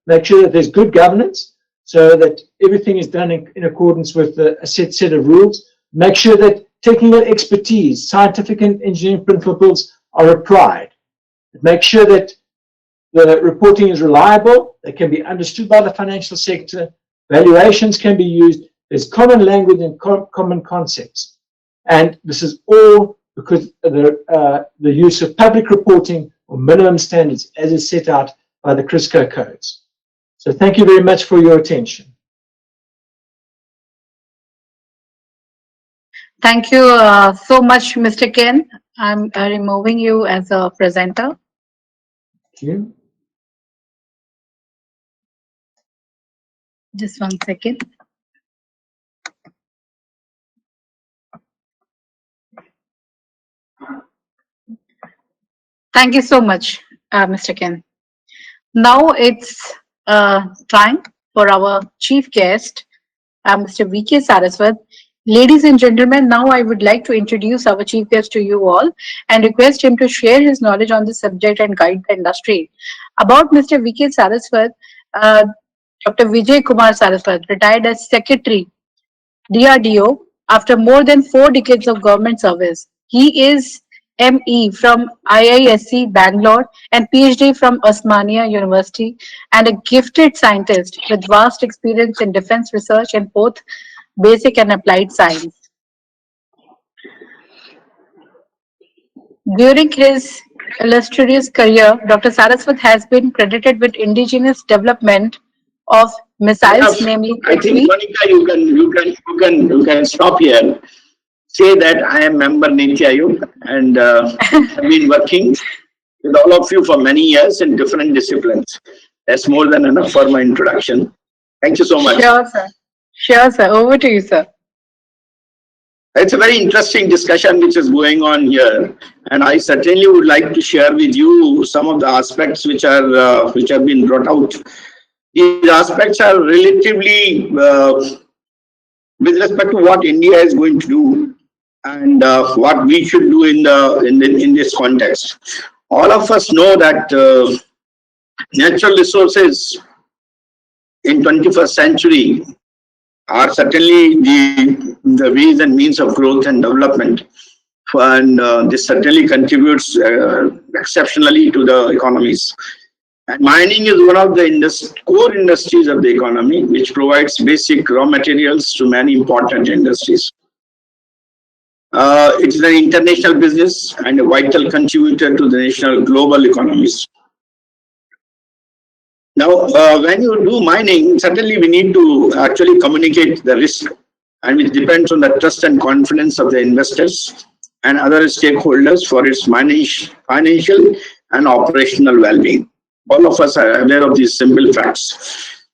make sure that there's good governance, so that everything is done in accordance with a set of rules. Make sure that technical expertise, scientific and engineering principles are applied. Make sure that the reporting is reliable, they can be understood by the financial sector, valuations can be used, there's common language and common concepts. And this is all because of the use of public reporting or minimum standards as is set out by the CRISCO codes. So thank you very much for your attention. Thank you so much, Mr. Ken. I'm removing you as a presenter. Thank you. Just 1 second. Thank you so much, Mr. Ken. Now it's time for our chief guest, Mr. VK Saraswat. Ladies and gentlemen, now I would like to introduce our chief guest to you all and request him to share his knowledge on the subject and guide the industry. About Mr. VK Saraswat, Dr. Vijay Kumar Saraswat retired as Secretary, DRDO, after more than 4 decades of government service. He is ME from IISc Bangalore and PhD from Osmania University, and a gifted scientist with vast experience in defense research in both basic and applied science. During his illustrious career, Dr. Saraswat has been credited with indigenous development of missiles, namely I think, Monica, you can stop here. Say that I am member Niti Aayog and have been working with all of you for many years in different disciplines. That's more than enough for my introduction. Thank you so much. Sure, sir. Sure, sir. Over to you, sir. It's a very interesting discussion which is going on here, and I certainly would like to share with you some of the aspects which have been brought out. These aspects are relatively with respect to what India is going to do and what we should do in this context. All of us know that natural resources in 21st century are certainly the ways and means of growth and development, and this certainly contributes exceptionally to the economies. And mining is one of the core industries of the economy, which provides basic raw materials to many important industries. It is an international business and a vital contributor to the national global economies. Now, when you do mining, certainly we need to actually communicate the risk, and which depends on the trust and confidence of the investors and other stakeholders for its financial and operational well-being. All of us are aware of these simple facts.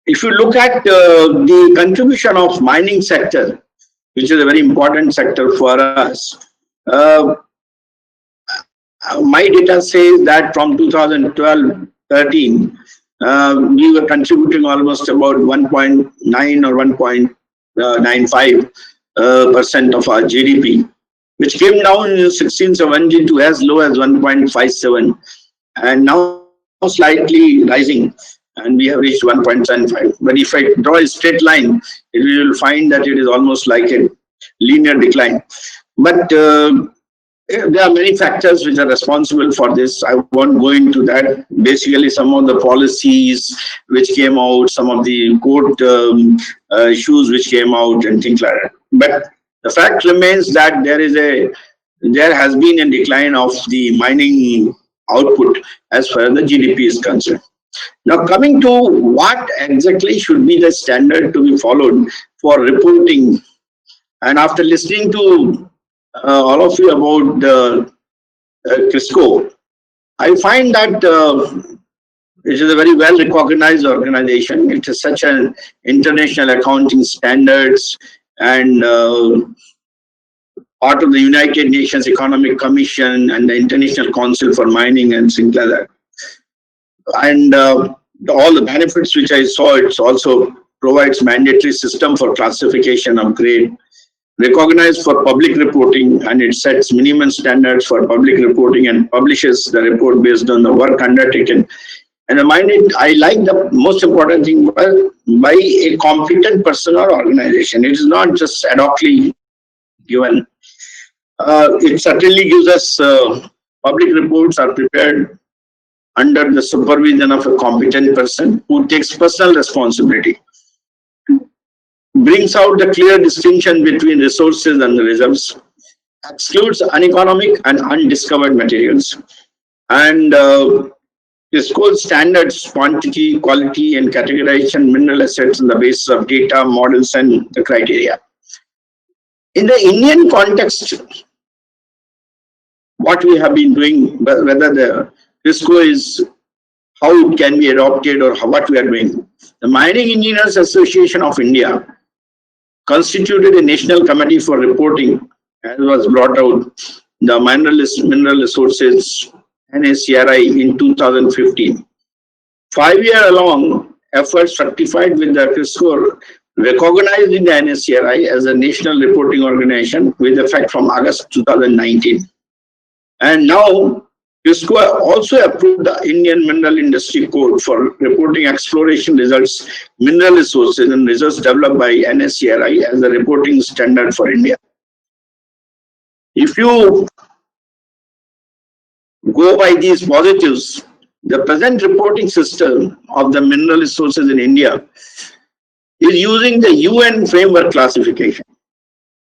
If you look at the contribution of mining sector, which is a very important sector for us, Uh, my data says that from 2012-13, we were contributing almost about 1.9 or 1.95% of our GDP, which came down in 16-17 to as low as 1.57, and now slightly rising, and we have reached 1.75. But if I draw a straight line, you will find that it is almost like a linear decline. But there are many factors which are responsible for this. I won't go into that. Basically, some of the policies which came out, some of the court issues which came out, and things like that. But the fact remains that there has been a decline of the mining output as far as the GDP is concerned. Now, coming to what exactly should be the standard to be followed for reporting, and after listening to all of you about the CRISCO, I find that it is a very well recognized organization. It is such an international accounting standards and part of the United Nations Economic Commission and the International Council for Mining and things like that. And all the benefits which I saw, it also provides mandatory system for classification of grade, recognized for public reporting, and it sets minimum standards for public reporting and publishes the report based on the work undertaken. And I like the most important thing by a competent person or organization. It is not just ad hocly given. It certainly gives us public reports are prepared under the supervision of a competent person who takes personal responsibility, brings out the clear distinction between resources and the reserves, excludes uneconomic and undiscovered materials, and disclose standards, quantity, quality, and categorization mineral assets on the basis of data, models, and the criteria. In the Indian context, what we have been doing, whether the CRISCO is how it can be adopted or what we are doing. The Mining Engineers Association of India constituted a national committee for reporting, as was brought out, the mineral resources NACRI in 2015. 5-year-long efforts certified with the CRISCO recognized in the NACRI as a national reporting organization with effect from August 2019. And now CRISCO also approved the Indian Mineral Industry Code for reporting exploration results, mineral resources, and reserves developed by NACRI as a reporting standard for India. If you go by these positives, the present reporting system of the mineral resources in India is using the UN framework classification.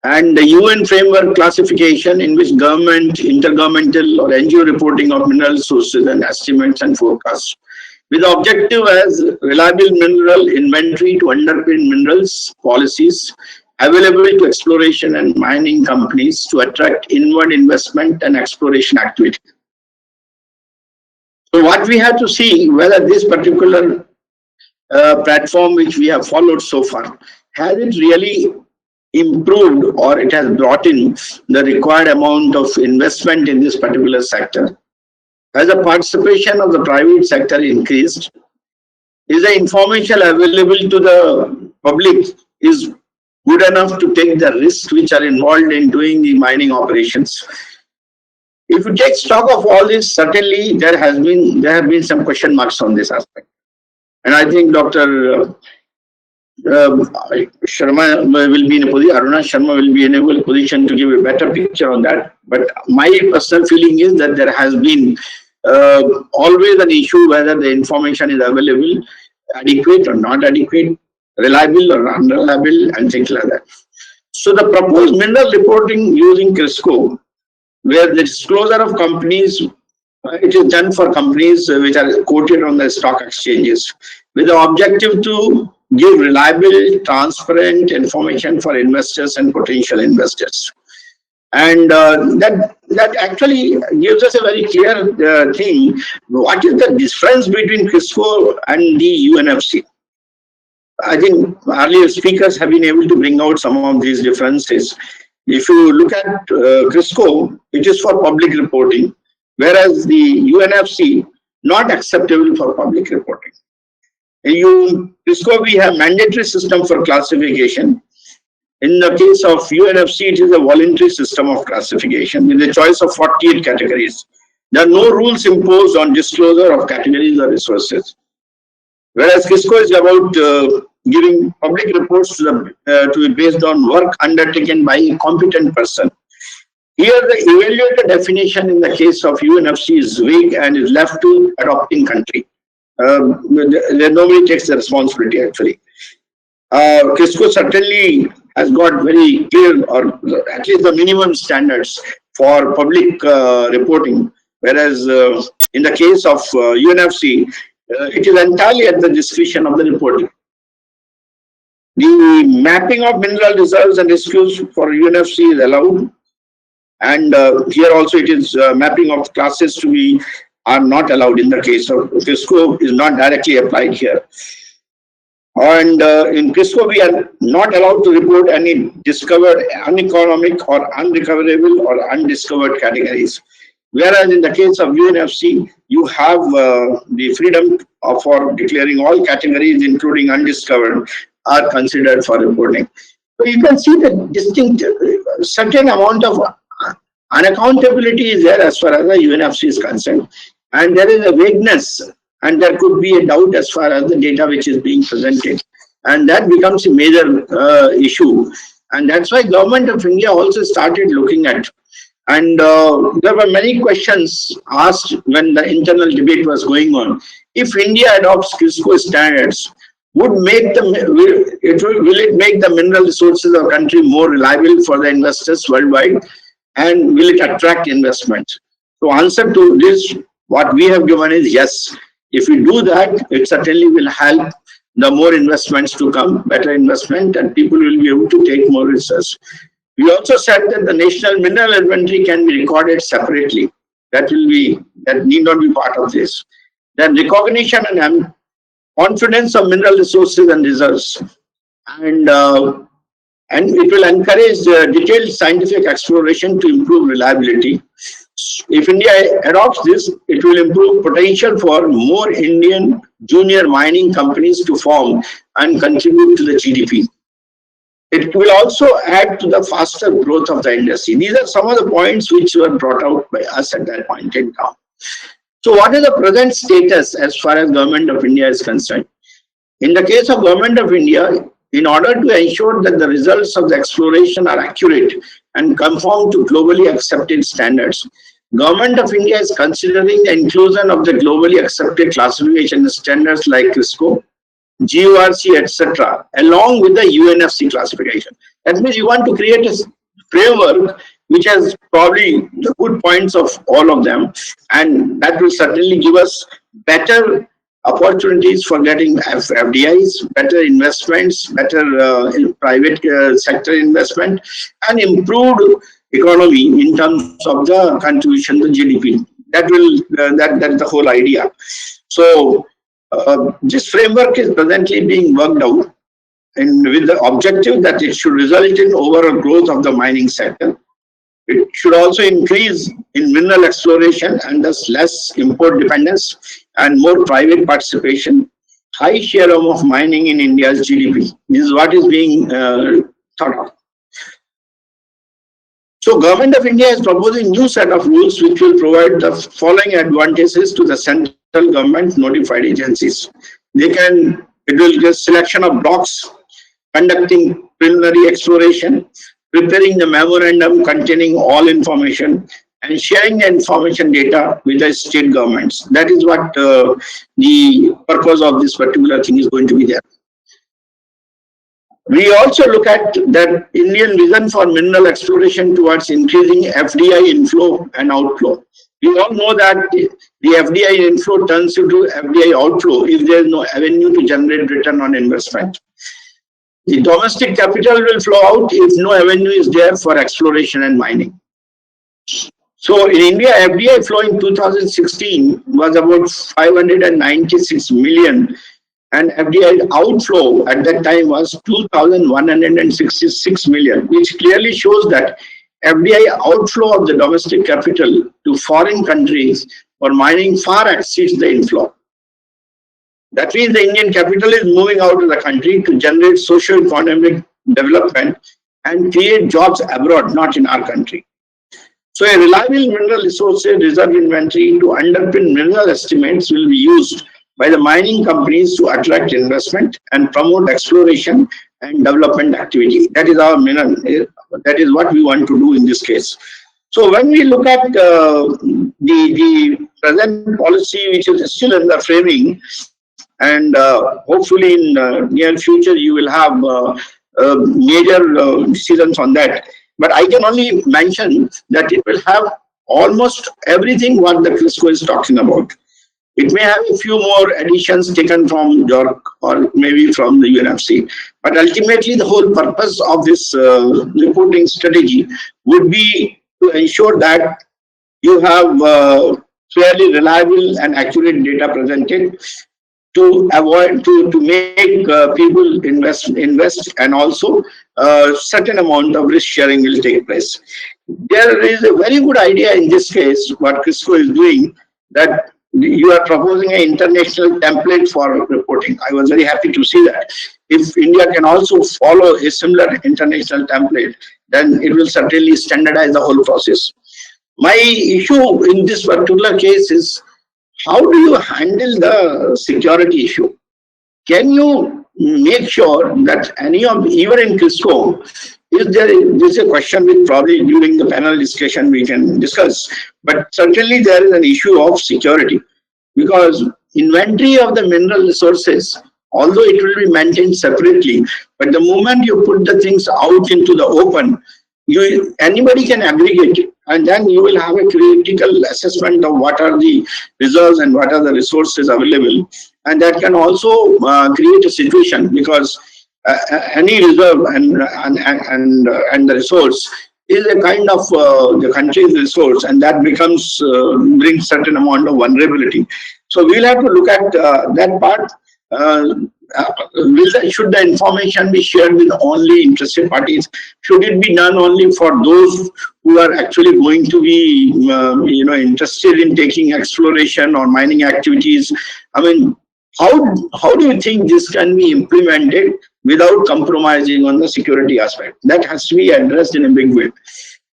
And the UN framework classification in which government, intergovernmental or NGO reporting of mineral resources and estimates and forecasts with the objective as reliable mineral inventory to underpin minerals policies available to exploration and mining companies to attract inward investment and exploration activity. So what we have to see whether this particular platform which we have followed so far, has it really improved or it has brought in the required amount of investment in this particular sector? Has the participation of the private sector increased? Is the information available to the public is good enough to take the risks which are involved in doing the mining operations? If you take stock of all this, certainly there have been some question marks on this aspect. And I think Dr. Sharma will be in a position, Aruna Sharma will be in a position to give a better picture on that. But my personal feeling is that there has been always an issue whether the information is available, adequate or not adequate, reliable or unreliable, and things like that. So the proposed mineral reporting using CRISCO, where the disclosure of companies, it is done for companies which are quoted on the stock exchanges, with the objective to give reliable, transparent information for investors and potential investors. And that actually gives us a very clear thing. What is the difference between CRISCO and the UNFC? I think earlier speakers have been able to bring out some of these differences. If you look at CRISCO, it is for public reporting, whereas the UNFC not acceptable for public reporting. In CRISCO, we have mandatory system for classification. In the case of UNFC, it is a voluntary system of classification with a choice of 48 categories. There are no rules imposed on disclosure of categories or resources. Whereas CRISCO is about giving public reports to be based on work undertaken by a competent person. Here, the evaluated definition in the case of UNFC is vague and is left to adopting country. Nobody takes the responsibility actually. CRISCO certainly has got very clear, or at least the minimum standards for public reporting, whereas in the case of UNFC, it is entirely at the discretion of the reporting. The mapping of mineral reserves and resources for UNFC is allowed, and here also it is mapping of classes to be are not allowed in the case of CRISCO is not directly applied here. And in CRISCO, we are not allowed to report any discovered uneconomic or unrecoverable or undiscovered categories. Whereas in the case of UNFC, you have the freedom for declaring all categories, including undiscovered, are considered for reporting. So you can see the distinct, certain amount of unaccountability is there as far as the UNFC is concerned. And there is a vagueness, and there could be a doubt as far as the data which is being presented. And that becomes a major issue. And that's why Government of India also started looking at. And there were many questions asked when the internal debate was going on. If India adopts CRISCO standards, will it make the mineral resources of the country more reliable for the investors worldwide, and will it attract investment? So answer to this, what we have given is yes. If we do that, it certainly will help the more investments to come, better investment, and people will be able to take more research. We also said that the national mineral inventory can be recorded separately. That need not be part of this. Then recognition and confidence of mineral resources and reserves, and it will encourage detailed scientific exploration to improve reliability. If India adopts this, it will improve potential for more Indian junior mining companies to form and contribute to the GDP. It will also add to the faster growth of the industry. These are some of the points which were brought out by us at that point in time. So what is the present status as far as Government of India is concerned? In the case of Government of India, in order to ensure that the results of the exploration are accurate and conform to globally accepted standards, Government of India is considering the inclusion of the globally accepted classification standards like CRISCO, GORC, etc., along with the UNFC classification. That means you want to create a framework which has probably the good points of all of them, and that will certainly give us better opportunities for getting FDIs, better investments, better private sector investment, and improved economy in terms of the contribution to GDP. That's the whole idea. So this framework is presently being worked out, and with the objective that it should result in overall growth of the mining sector. It should also increase in mineral exploration and thus less import dependence and more private participation, high share of mining in India's GDP. This is what is being thought of. So Government of India is proposing a new set of rules which will provide the following advantages to the central government notified agencies. It will give selection of blocks, conducting preliminary exploration, preparing the memorandum containing all information, and sharing the information data with the state governments. That is what the purpose of this particular thing is going to be there. We also look at that Indian vision for mineral exploration towards increasing FDI inflow and outflow. We all know that the FDI inflow turns into FDI outflow if there is no avenue to generate return on investment. The domestic capital will flow out if no avenue is there for exploration and mining. So in India, FDI flow in 2016 was about 596 million, and FDI outflow at that time was 2,166 million, which clearly shows that FDI outflow of the domestic capital to foreign countries for mining far exceeds the inflow. That means the Indian capital is moving out of the country to generate socio-economic development and create jobs abroad, not in our country. So a reliable mineral resources reserve inventory to underpin mineral estimates will be used by the mining companies to attract investment and promote exploration and development activity. That is our mineral. That is what we want to do in this case. So when we look at the present policy, which is still in the framing, and hopefully in near future you will have major decisions on that. But I can only mention that it will have almost everything what the CRISCO is talking about. It may have a few more additions taken from JORC or maybe from the UNFC, but ultimately the whole purpose of this reporting strategy would be to ensure that you have fairly reliable and accurate data presented, to avoid to make people invest and also certain amount of risk sharing will take place. There is a very good idea in this case what CRISCO is doing, that you are proposing an international template for reporting. I was very happy to see that. If India can also follow a similar international template, then it will certainly standardize the whole process. My issue in this particular case is, how do you handle the security issue? Can you make sure that any of, even in CRISCO, this is a question which probably during the panel discussion we can discuss, but certainly there is an issue of security, because inventory of the mineral resources, although it will be maintained separately, but the moment you put the things out into the open, anybody can aggregate it, and then you will have a critical assessment of what are the reserves and what are the resources available, and that can also create a situation, because any reserve and the resource is a kind of the country's resource, and that becomes brings certain amount of vulnerability. So we'll have to look at that part. Should the information be shared with only interested parties? Should it be done only for those who are actually going to be interested in taking exploration or mining activities? I mean, how do you think this can be implemented without compromising on the security aspect? That has to be addressed in a big way.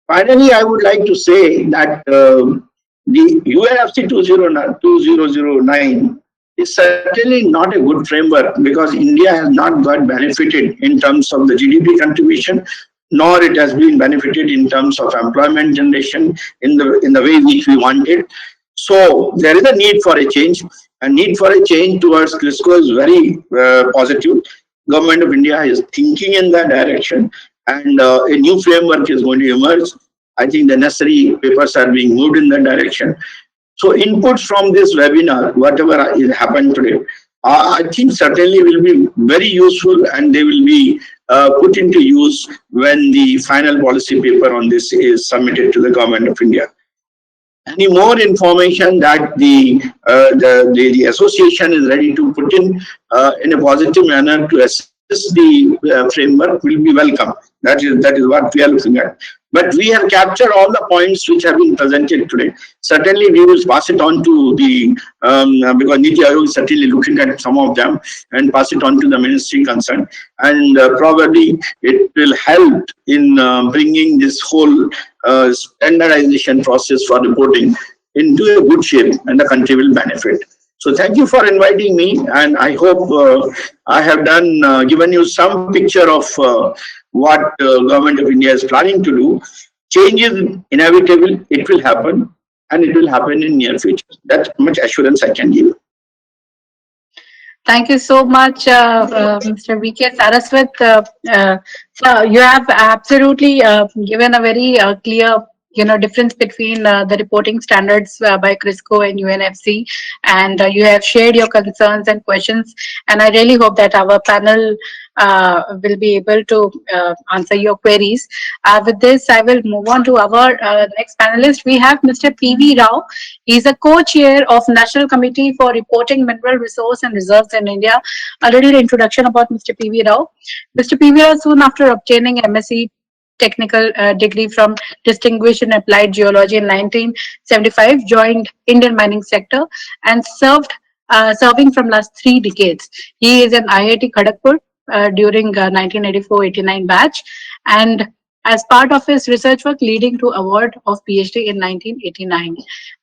Finally, I would like to say that the UNFC 2009 is certainly not a good framework, because India has not got benefited in terms of the GDP contribution, nor it has been benefited in terms of employment generation in the way which we wanted. So there is a need for a change, and need for a change towards CRISCO is very positive. Government of India is thinking in that direction, and a new framework is going to emerge. I think the necessary papers are being moved in that direction. So inputs from this webinar, whatever happened today, I think certainly will be very useful, and they will be put into use when the final policy paper on this is submitted to the Government of India. Any more information that the association is ready to put in a positive manner to assist the framework will be welcome. That is what we are looking at. But we have captured all the points which have been presented today. Certainly, we will pass it on to the, because Niti Aayog is certainly looking at some of them, and pass it on to the ministry concerned. And probably it will help in bringing this whole standardization process for reporting into a good shape, and the country will benefit. So thank you for inviting me, and I hope I have given you some picture of what Government of India is planning to do. Change is inevitable, it will happen, and it will happen in near future. That's much assurance I can give. Thank you so much, Mr. V.K. Saraswat. So you have absolutely given a very clear difference between the reporting standards by CRISCO and UNFC, and you have shared your concerns and questions, and I really hope that our panel will be able to answer your queries. With this, I will move on to our next panelist. We have Mr. P.V. Rao. He is a co-chair of National Committee for Reporting Mineral Resource and Reserves in India. A little introduction about Mr. P.V. Rao. Mr. P.V. Rao, soon after obtaining MSc technical degree from Distinguished in Applied Geology in 1975, joined Indian mining sector and serving from last 3 decades. He is an IIT Kharagpur during 1984-89 batch, and as part of his research work leading to award of PhD in 1989.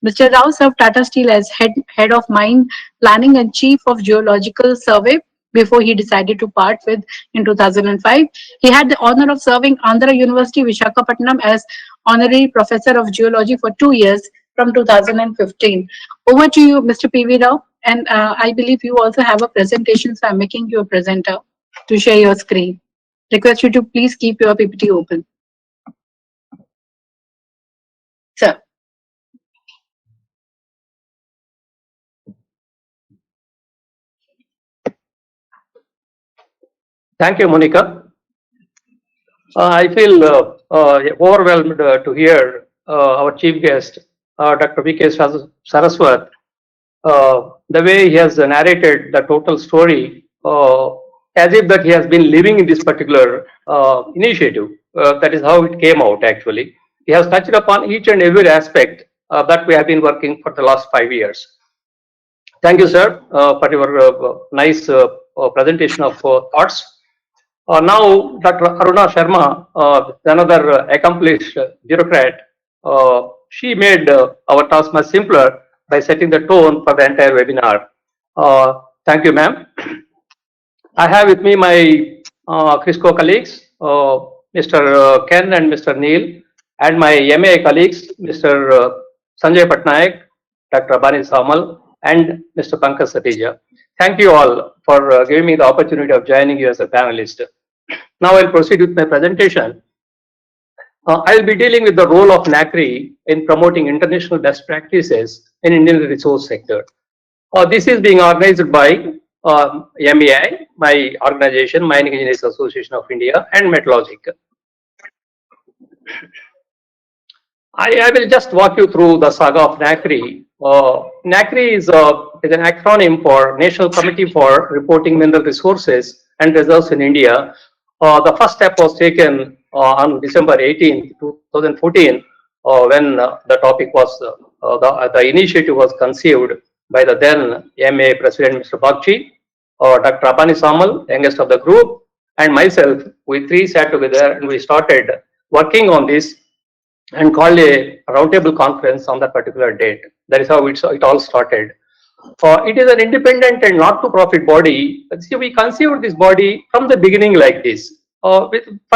Mr. Rao served Tata Steel as head of mine planning and chief of geological survey before he decided to part with in 2005. He had the honor of serving Andhra University, Visakhapatnam as honorary professor of geology for 2 years from 2015. Over to you, Mr. P.V. Rao. And I believe you also have a presentation, so I'm making you a presenter to share your screen. Request you to please keep your PPT open. Sir. Thank you, Monica. I feel overwhelmed to hear our chief guest, Dr. V.K. Saraswat, the way he has narrated the total story, as if that he has been living in this particular initiative. That is how it came out, actually. He has touched upon each and every aspect that we have been working for the last 5 years. Thank you, sir, for your nice presentation of thoughts. Now, Dr. Aruna Sharma, another accomplished bureaucrat, she made our task much simpler by setting the tone for the entire webinar. Thank you, ma'am. I have with me my Crisco colleagues, Mr. Ken and Mr. Neil, and my MA colleagues, Mr. Sanjay Patnaik, Dr. Abani Samal, and Mr. Pankaj Satija. Thank you all for giving me the opportunity of joining you as a panelist. Now I'll proceed with my presentation. I'll be dealing with the role of NACRI in promoting international best practices in Indian resource sector. This is being organized by MEI, my organization, Mining Engineers Association of India, and Metalogic. I will just walk you through the saga of NACRI. NACRI is an acronym for National Committee for Reporting Mineral Resources and Reserves in India. The first step was taken on December 18, 2014, when the topic was, the initiative was conceived by the then MA President, Mr. Bagchi, Dr. Abani Samal, youngest of the group, and myself. We three sat together and we started working on this and called a roundtable conference on that particular date. That is how it all started. It is an independent and not-for-profit body. See, we conceived this body from the beginning like this, for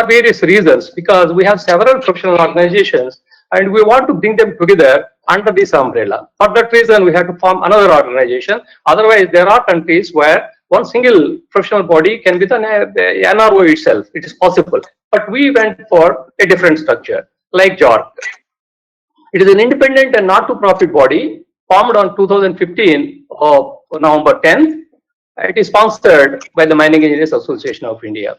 various reasons, because we have several professional organizations and we want to bring them together under this umbrella. For that reason, we had to form another organization. Otherwise, there are countries where one single professional body can be the NRO itself. It is possible. But we went for a different structure, like JORC. It is an independent and not-for-profit body formed on 2015, November 10th. It is sponsored by the Mining Engineers Association of India.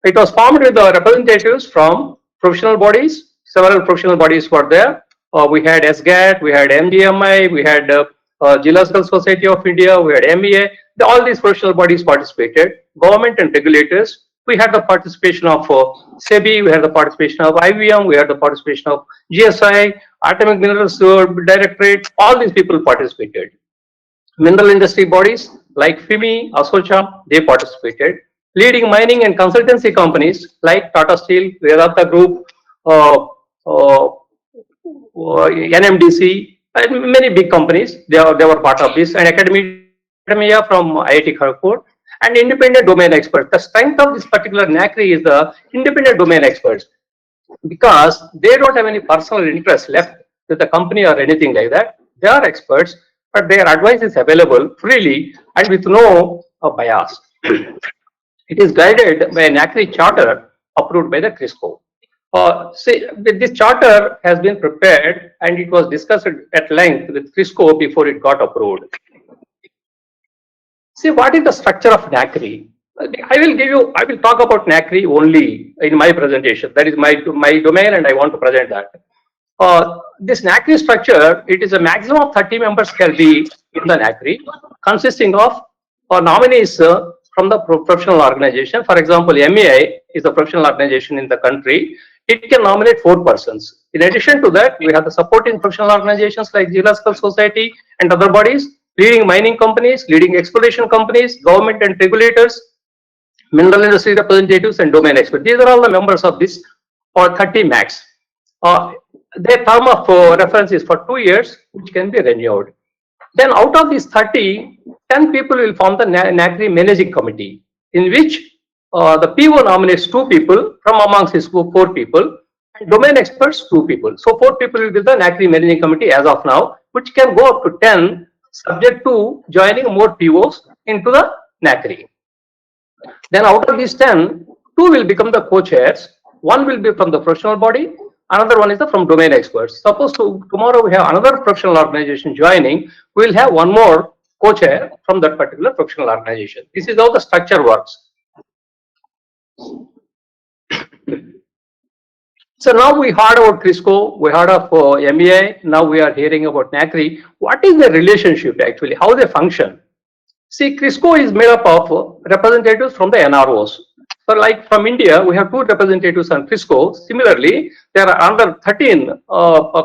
It was formed with the representatives from professional bodies. Several professional bodies were there. We had SGAT, we had MGMI, we had Geological Society of India, we had MEA. All these professional bodies participated, government and regulators. We had the participation of SEBI, we had the participation of IVM, we had the participation of GSI, Atomic Minerals Directorate, all these people participated. Mineral industry bodies like FIMI, ASOCHAM, they participated. Leading mining and consultancy companies like Tata Steel, Vedanta Group, NMDC, and many big companies, they were part of this, and academia from IIT Kharagpur, and independent domain experts. The strength of this particular NACRI is the independent domain experts, because they don't have any personal interest left with the company or anything like that. They are experts, but their advice is available freely and with no bias. It is guided by a NACRI charter approved by the Crisco. This charter has been prepared and it was discussed at length with Crisco before it got approved. See, what is the structure of NACRI? I will talk about NACRI only in my presentation. That is my domain, and I want to present that. This NACRI structure, it is a maximum of 30 members can be in the NACRI, consisting of nominees from the professional organization. For example, MEI is a professional organization in the country. It can nominate 4 persons. In addition to that, we have the supporting professional organizations like Geological Society and other bodies, leading mining companies, leading exploration companies, government and regulators, mineral industry representatives, and domain experts. These are all the members of this for 30 max. Their term of reference is for 2 years, which can be renewed. Then out of these 30, 10 people will form the NACRI managing committee, in which the PO nominates 2 people from amongst his 4 people, and domain experts 2 people. So 4 people will be the NACRI managing committee as of now, which can go up to 10, subject to joining more POs into the NACRI. Then out of these 10, 2 will become the co-chairs. 1 will be from the professional body. Another one is from domain experts. Suppose tomorrow we have another professional organization joining, we will have 1 more co-chair from that particular professional organization. This is how the structure works. So now we heard about CRISCO, we heard of MEI, now we are hearing about NACRI. What is the relationship actually? How they function? See, CRISCO is made up of representatives from the NROs. So like from India, we have 2 representatives on CRISCO. Similarly, there are another 13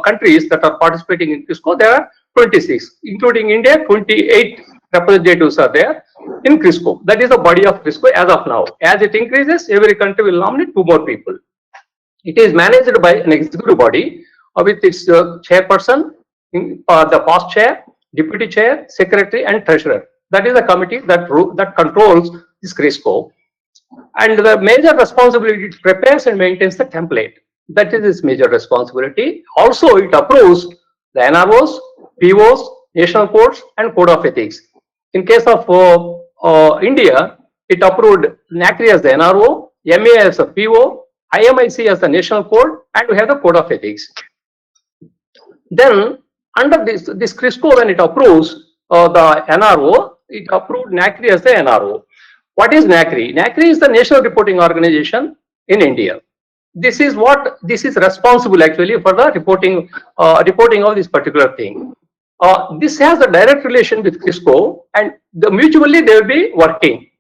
countries that are participating in CRISCO. There are 26, including India, 28 representatives are there in CRISCO. That is the body of CRISCO as of now. As it increases, every country will nominate 2 more people. It is managed by an executive body with its chairperson, the past chair, deputy chair, secretary, and treasurer. That is the committee that controls this CRISCO. And the major responsibility, it prepares and maintains the template. That is its major responsibility. Also, it approves the NROs, POs, national codes, and code of ethics. In case of India, it approved NACRI as the NRO, MA as a PO, IMIC as the national code, and we have the code of ethics. Then, under this CRISCO, when it approves the NRO, it approved NACRI as the NRO. What is NACRI? NACRI is the National Reporting Organization in India. This is responsible actually for the reporting of this particular thing. This has a direct relation with CRISCO, and mutually they will be working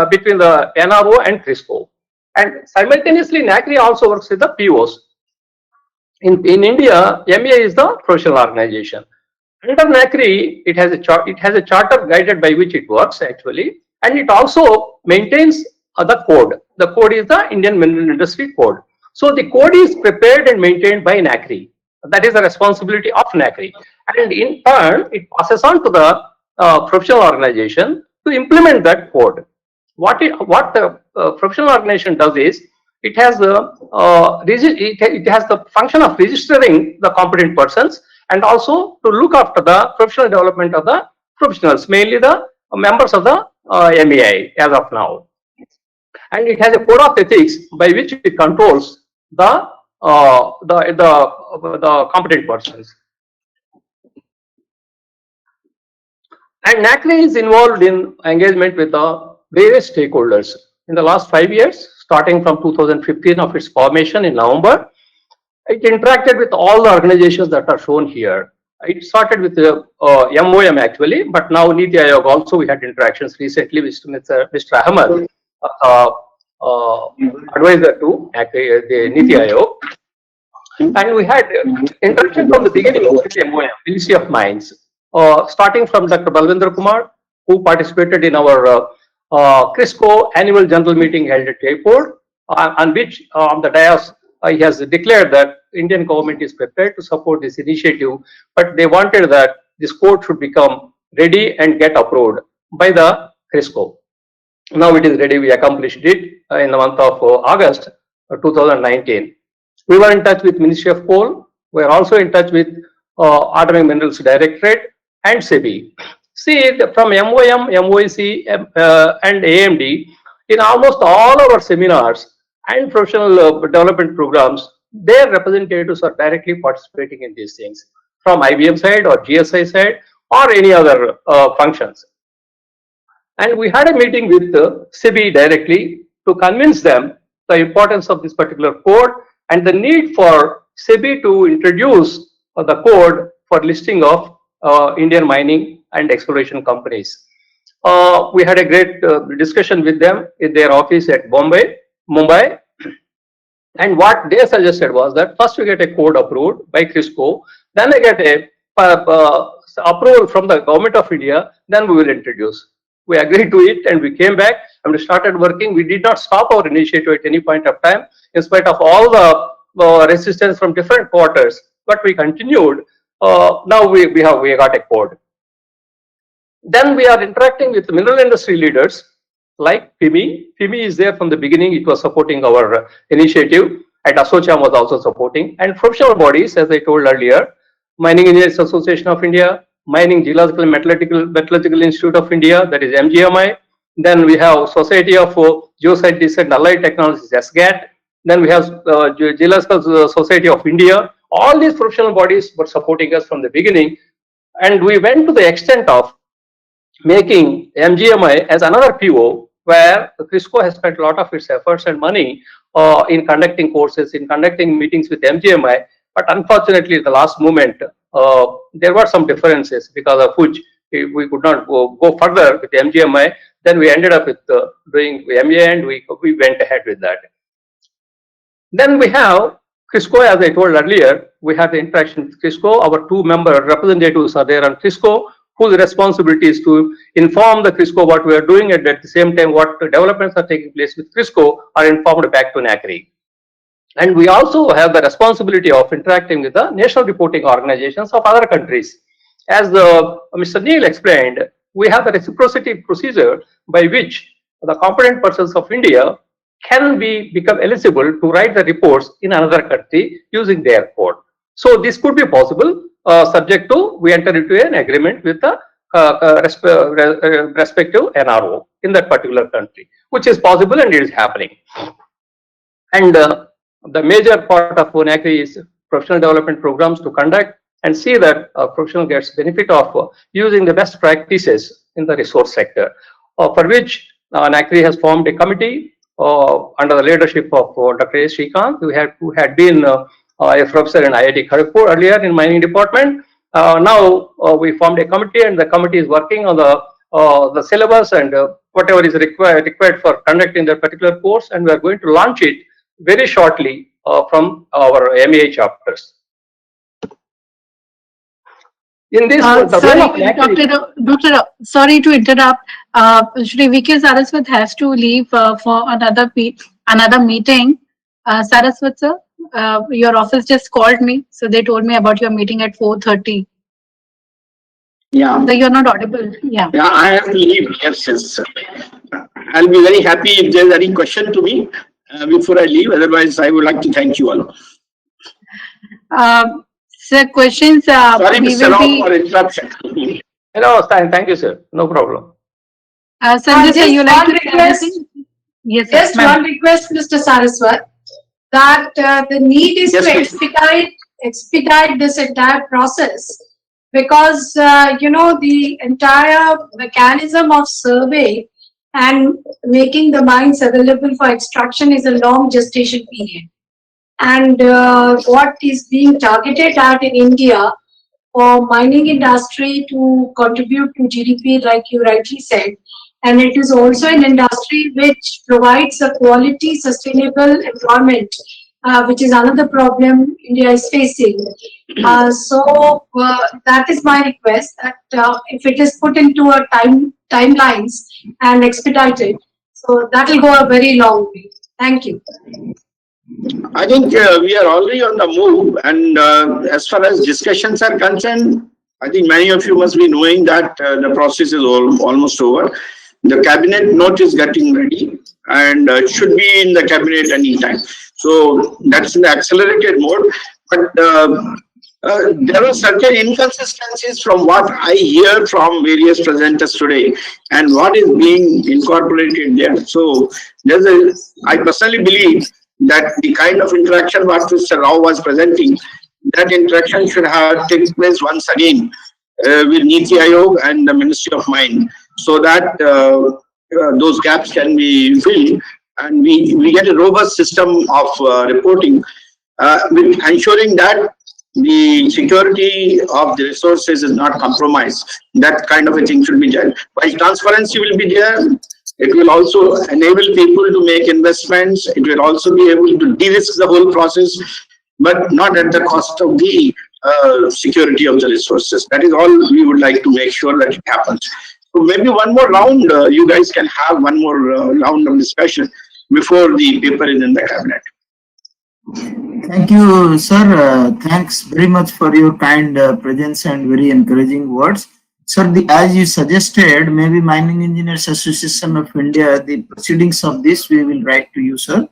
between the NRO and CRISCO. And simultaneously, NACRI also works with the POs. In India, MEA is the professional organization. Under NACRI, it has a charter guided by which it works actually, and it also maintains the code. The code is the Indian Mineral Industry Code. So the code is prepared and maintained by NACRI. That is the responsibility of NACRI, and in turn, it passes on to the professional organization to implement that code. What the professional organization does is, it has the function of registering the competent persons, and also to look after the professional development of the professionals, mainly the members of the MEI as of now. And it has a code of ethics by which it controls the competent persons. And NACRI is involved in engagement with the various stakeholders. In the last 5 years, starting from 2015 of its formation in November, it interacted with all the organizations that are shown here. It started with the MOM actually, but now Niti Aayog also we had interactions recently with Mr. Ahmed, advisor to the Niti Aayog. And we had interaction from the beginning with the MOM, Ministry of Mines, starting from Dr. Balwinder Kumar, who participated in our CRISCO annual general meeting held at Jaipur, on which on the dais he has declared that Indian government is prepared to support this initiative, but they wanted that this code should become ready and get approved by the CRISCO. Now it is ready. We accomplished it in the month of August 2019. We were in touch with Ministry of Coal. We are also in touch with Ordinary Minerals Directorate and SEBI. See, from MOM, MOEC, and AMD, in almost all our seminars and professional development programs, their representatives are directly participating in these things from IBM side or GSI side or any other functions. And we had a meeting with SEBI directly to convince them the importance of this particular code and the need for SEBI to introduce the code for listing of Indian mining and exploration companies. We had a great discussion with them in their office at Mumbai. And what they suggested was that first we get a code approved by CRISCO, then I get a approval from the government of India, then we will introduce. We agreed to it and we came back and we started working. We did not stop our initiative at any point of time, in spite of all the resistance from different quarters, but we continued. Now we got a code. Then we are interacting with mineral industry leaders like FIMI. FIMI is there from the beginning. It was supporting our initiative, and ASSOCHAM was also supporting. And professional bodies, as I told earlier, Mining Engineers Association of India, Mining Geological and Metallurgical Institute of India, that is MGMI. Then we have Society of Geoscientists and Allied Technologies, SGAT. Then we have Geological Society of India. All these professional bodies were supporting us from the beginning. And we went to the extent of making MGMI as another PO, where CRISCO has spent a lot of its efforts and money in conducting courses, in conducting meetings with MGMI. But unfortunately, at the last moment, there were some differences, because of which we could not go further with MGMI. Then we ended up with doing MA, and we went ahead with that. Then we have CRISCO, as I told earlier, we have the interaction with CRISCO. Our 2 member representatives are there on CRISCO, whose responsibility is to inform the CRISCO what we are doing, and at the same time what developments are taking place with CRISCO are informed back to NACRI. And we also have the responsibility of interacting with the national reporting organizations of other countries. As Mr. Neil explained, we have a reciprocity procedure by which the competent persons of India can become eligible to write the reports in another country using their code. So this could be possible, subject to we enter into an agreement with the respective NRO in that particular country, which is possible and it is happening. And the major part of NACRI is professional development programs to conduct and see that a professional gets benefit of using the best practices in the resource sector, for which NACRI has formed a committee under the leadership of Dr. A. Srikanth, who had been a professor in IIT Kharagpur earlier in mining department. Now we formed a committee, and the committee is working on the syllabus and whatever is required for conducting that particular course, and we are going to launch it very shortly from our MA chapters. In this, Doctor, sorry to interrupt. Shri V.K. Saraswat has to leave for another meeting. Saraswat sir, your office just called me, so they told me about your meeting at 4:30. Yeah. So you're not audible. Yeah. Yeah, I have to leave. Yes, yes. I'll be very happy if there's any question to me before I leave. Otherwise, I would like to thank you all. Sir, questions. Sorry, Mr. Rao, for interruption. No, thank you, sir. No problem. Sanjay sir, you like to request? Yes, just one request, Mr. Saraswat, that the need is yes, to expedite this entire process, because the entire mechanism of survey and making the mines available for extraction is a long gestation period. And what is being targeted at in India for mining industry to contribute to GDP, like you rightly said, and it is also an industry which provides a quality, sustainable environment, which is another problem India is facing. So that is my request, that if it is put into a timelines and expedited, so that will go a very long way. Thank you. I think we are already on the move, and as far as discussions are concerned, I think many of you must be knowing that the process is almost over. The cabinet note is getting ready, and should be in the cabinet anytime. So that's in the accelerated mode. But there are certain inconsistencies from what I hear from various presenters today, and what is being incorporated there. So I personally believe that the kind of interaction what Mr. Rao was presenting, that interaction should have taken place once again with Niti Aayog and the Ministry of Mine, so that those gaps can be filled, and we get a robust system of reporting, with ensuring that the security of the resources is not compromised. That kind of a thing should be done. While transparency will be there, it will also enable people to make investments. It will also be able to de-risk the whole process, but not at the cost of the security of the resources. That is all we would like to make sure that it happens. So maybe one more round, you guys can have one more round of discussion before the paper is in the cabinet. Thank you, sir. Thanks very much for your kind presence and very encouraging words. Sir, as you suggested, maybe Mining Engineers Association of India, the proceedings of this we will write to you, sir.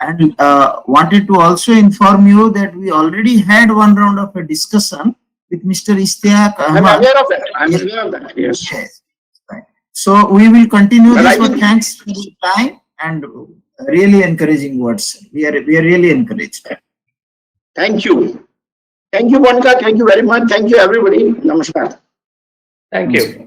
And wanted to also inform you that we already had one round of a discussion with Mr. Ishtiaq Ahmad. I'm aware of that. I'm aware of that. Yes. Yes. Right. So we will continue this. But thanks for the time and really encouraging words. We are really encouraged. Thank you. Thank you, Monica. Thank you very much. Thank you, everybody. Namaskar. Thank you.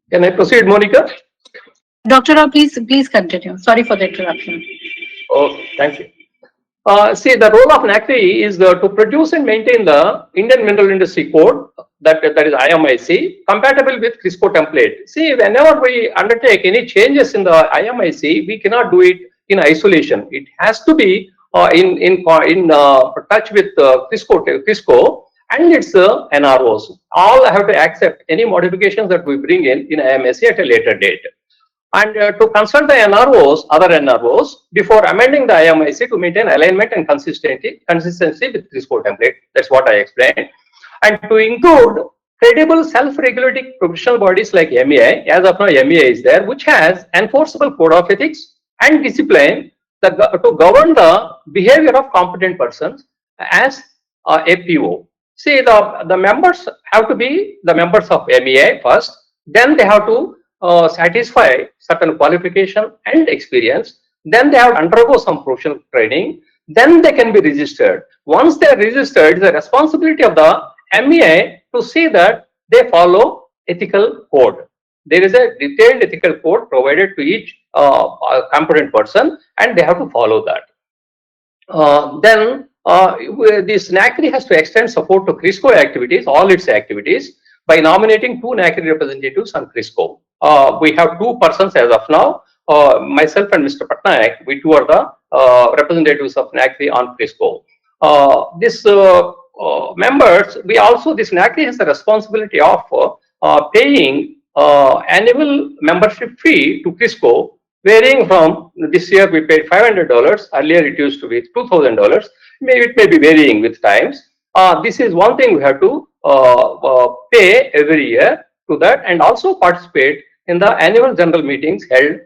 Can I proceed, Monica? Dr. Rao, please continue. Sorry for the interruption. Oh, thank you. See, the role of NACRI is to produce and maintain the Indian Mineral Industry Code, that is IMIC, compatible with CRISCO template. See, whenever we undertake any changes in the IMIC, we cannot do it in isolation. It has to be in touch with CRISCO and its NROs. All have to accept any modifications that we bring in IMIC at a later date. And to consult the NROs, other NROs, before amending the IMIC to maintain alignment and consistency with CRISCO template. That's what I explained. And to include credible self-regulating professional bodies like MEI, as of now MEI is there, which has enforceable code of ethics and discipline to govern the behavior of competent persons as a PO. See, the members have to be the members of MEI first, then they have to satisfy certain qualification and experience, then they have to undergo some professional training, then they can be registered. Once they are registered, it's the responsibility of the MEI to see that they follow ethical code. There is a detailed ethical code provided to each competent person, and they have to follow that. Then this NACRI has to extend support to CRISCO activities, all its activities, by nominating 2 NACRI representatives on CRISCO. We have 2 persons as of now, myself and Mr. Patnaik. We 2 are the representatives of NACRI on CRISCO. This members, this NACRI has the responsibility of paying annual membership fee to CRISCO, varying from, this year we paid $500, earlier it used to be $2,000, it may be varying with times. This is one thing we have to pay every year to that, and also participate in the annual general meetings held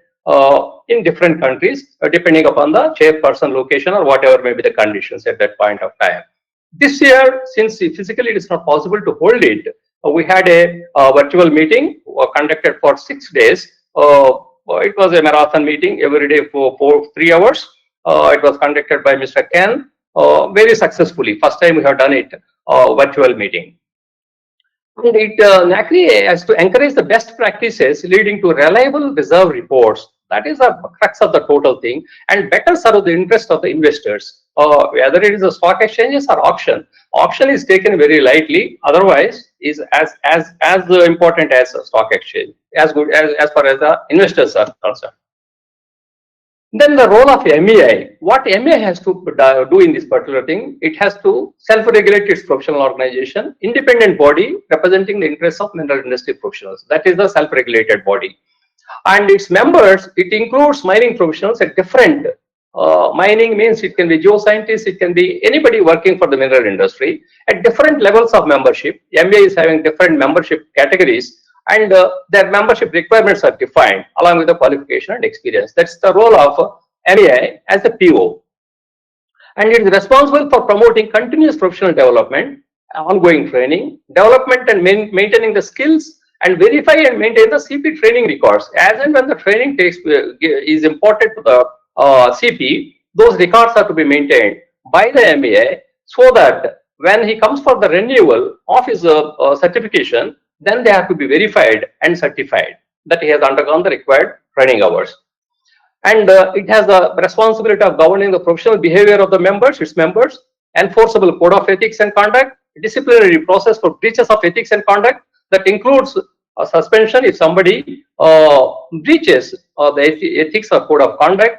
in different countries, depending upon the chairperson location or whatever may be the conditions at that point of time. This year, since physically it is not possible to hold it, we had a virtual meeting conducted for 6 days. It was a marathon meeting every day for 3 hours. It was conducted by Mr. Ken very successfully. First time we have done it, virtual meeting. And NACRI has to encourage the best practices leading to reliable reserve reports. That is the crux of the total thing, and better serve the interest of the investors. Whether it is a stock exchanges or auction, auction is taken very lightly. Otherwise, is as important as a stock exchange, as good as far as the investors are concerned. Then the role of MEI, what MEI has to do in this particular thing, it has to self-regulate its professional organization, independent body representing the interests of mineral industry professionals. That is the self-regulated body. And its members, it includes mining professionals at different, mining means it can be geoscientists, it can be anybody working for the mineral industry at different levels of membership. MEI is having different membership categories, and their membership requirements are defined along with the qualification and experience. That's the role of MEI as a PO. And it is responsible for promoting continuous professional development, ongoing training, development and maintaining the skills and verify and maintain the CP training records. As and when the training is imported to the CP, those records are to be maintained by the MEA, so that when he comes for the renewal of his certification, then they have to be verified and certified that he has undergone the required training hours. And it has the responsibility of governing the professional behavior of the members, its members, enforceable code of ethics and conduct, disciplinary process for breaches of ethics and conduct that includes a suspension if somebody breaches the ethics or code of conduct.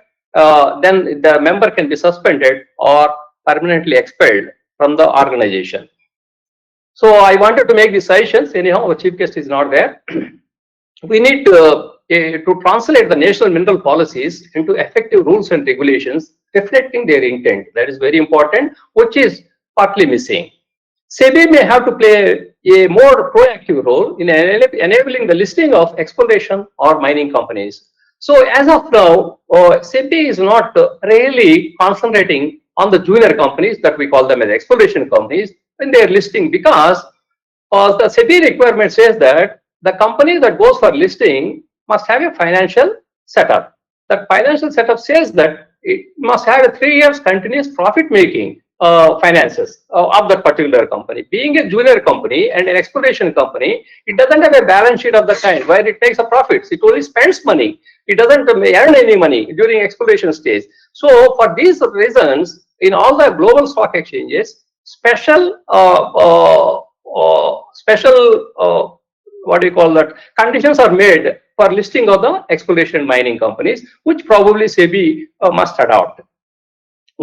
Then the member can be suspended or permanently expelled from the organization. So I wanted to make these suggestions. Anyhow, our chief guest is not there. We need to translate the national mineral policies into effective rules and regulations reflecting their intent. That is very important, which is partly missing. SEBI may have to play a more proactive role in enabling the listing of exploration or mining companies. So as of now, SEBI is not really concentrating on the junior companies that we call them as exploration companies in their listing, because the SEBI requirement says that the company that goes for listing must have a financial setup. That financial setup says that it must have a 3 years continuous profit making finances of that particular company. Being a junior company and an exploration company, it doesn't have a balance sheet of the kind where it makes a profits. It only spends money. It doesn't earn any money during exploration stage. So for these reasons, in all the global stock exchanges, special what do you call that, conditions are made for listing of the exploration mining companies, which probably SEBI must adopt.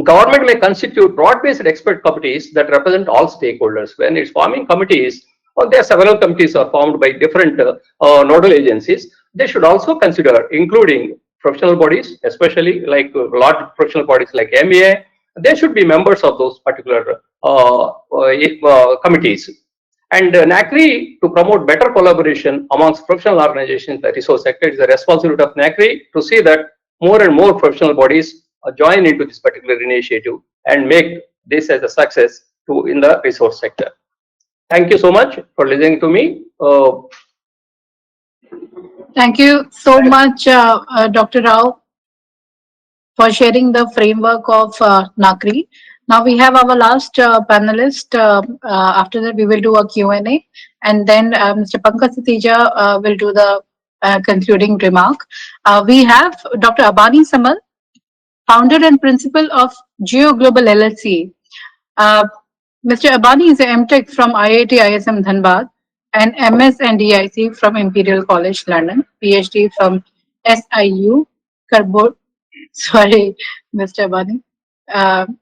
Government may constitute broad-based expert committees that represent all stakeholders. When it's forming committees, or there are several committees are formed by different nodal agencies, they should also consider including professional bodies, especially like large professional bodies like MEA. They should be members of those particular committees. And NACRI, to promote better collaboration amongst professional organizations in the resource sector, it is the responsibility of NACRI to see that more and more professional bodies join into this particular initiative and make this as a success in the resource sector. Thank you so much for listening to me. Thank you so much, Dr. Rao, for sharing the framework of NACRI. Now we have our last panelist. After that, we will do a Q&A, and then Mr. Pankaj Satija will do the concluding remark. We have Dr. Abani Samal, founder and principal of Geo Global LLC. Mr. Abani is a MTech from IIT ISM Dhanbad and MS and DIC from Imperial College London, PhD from SIU Mr. Abani.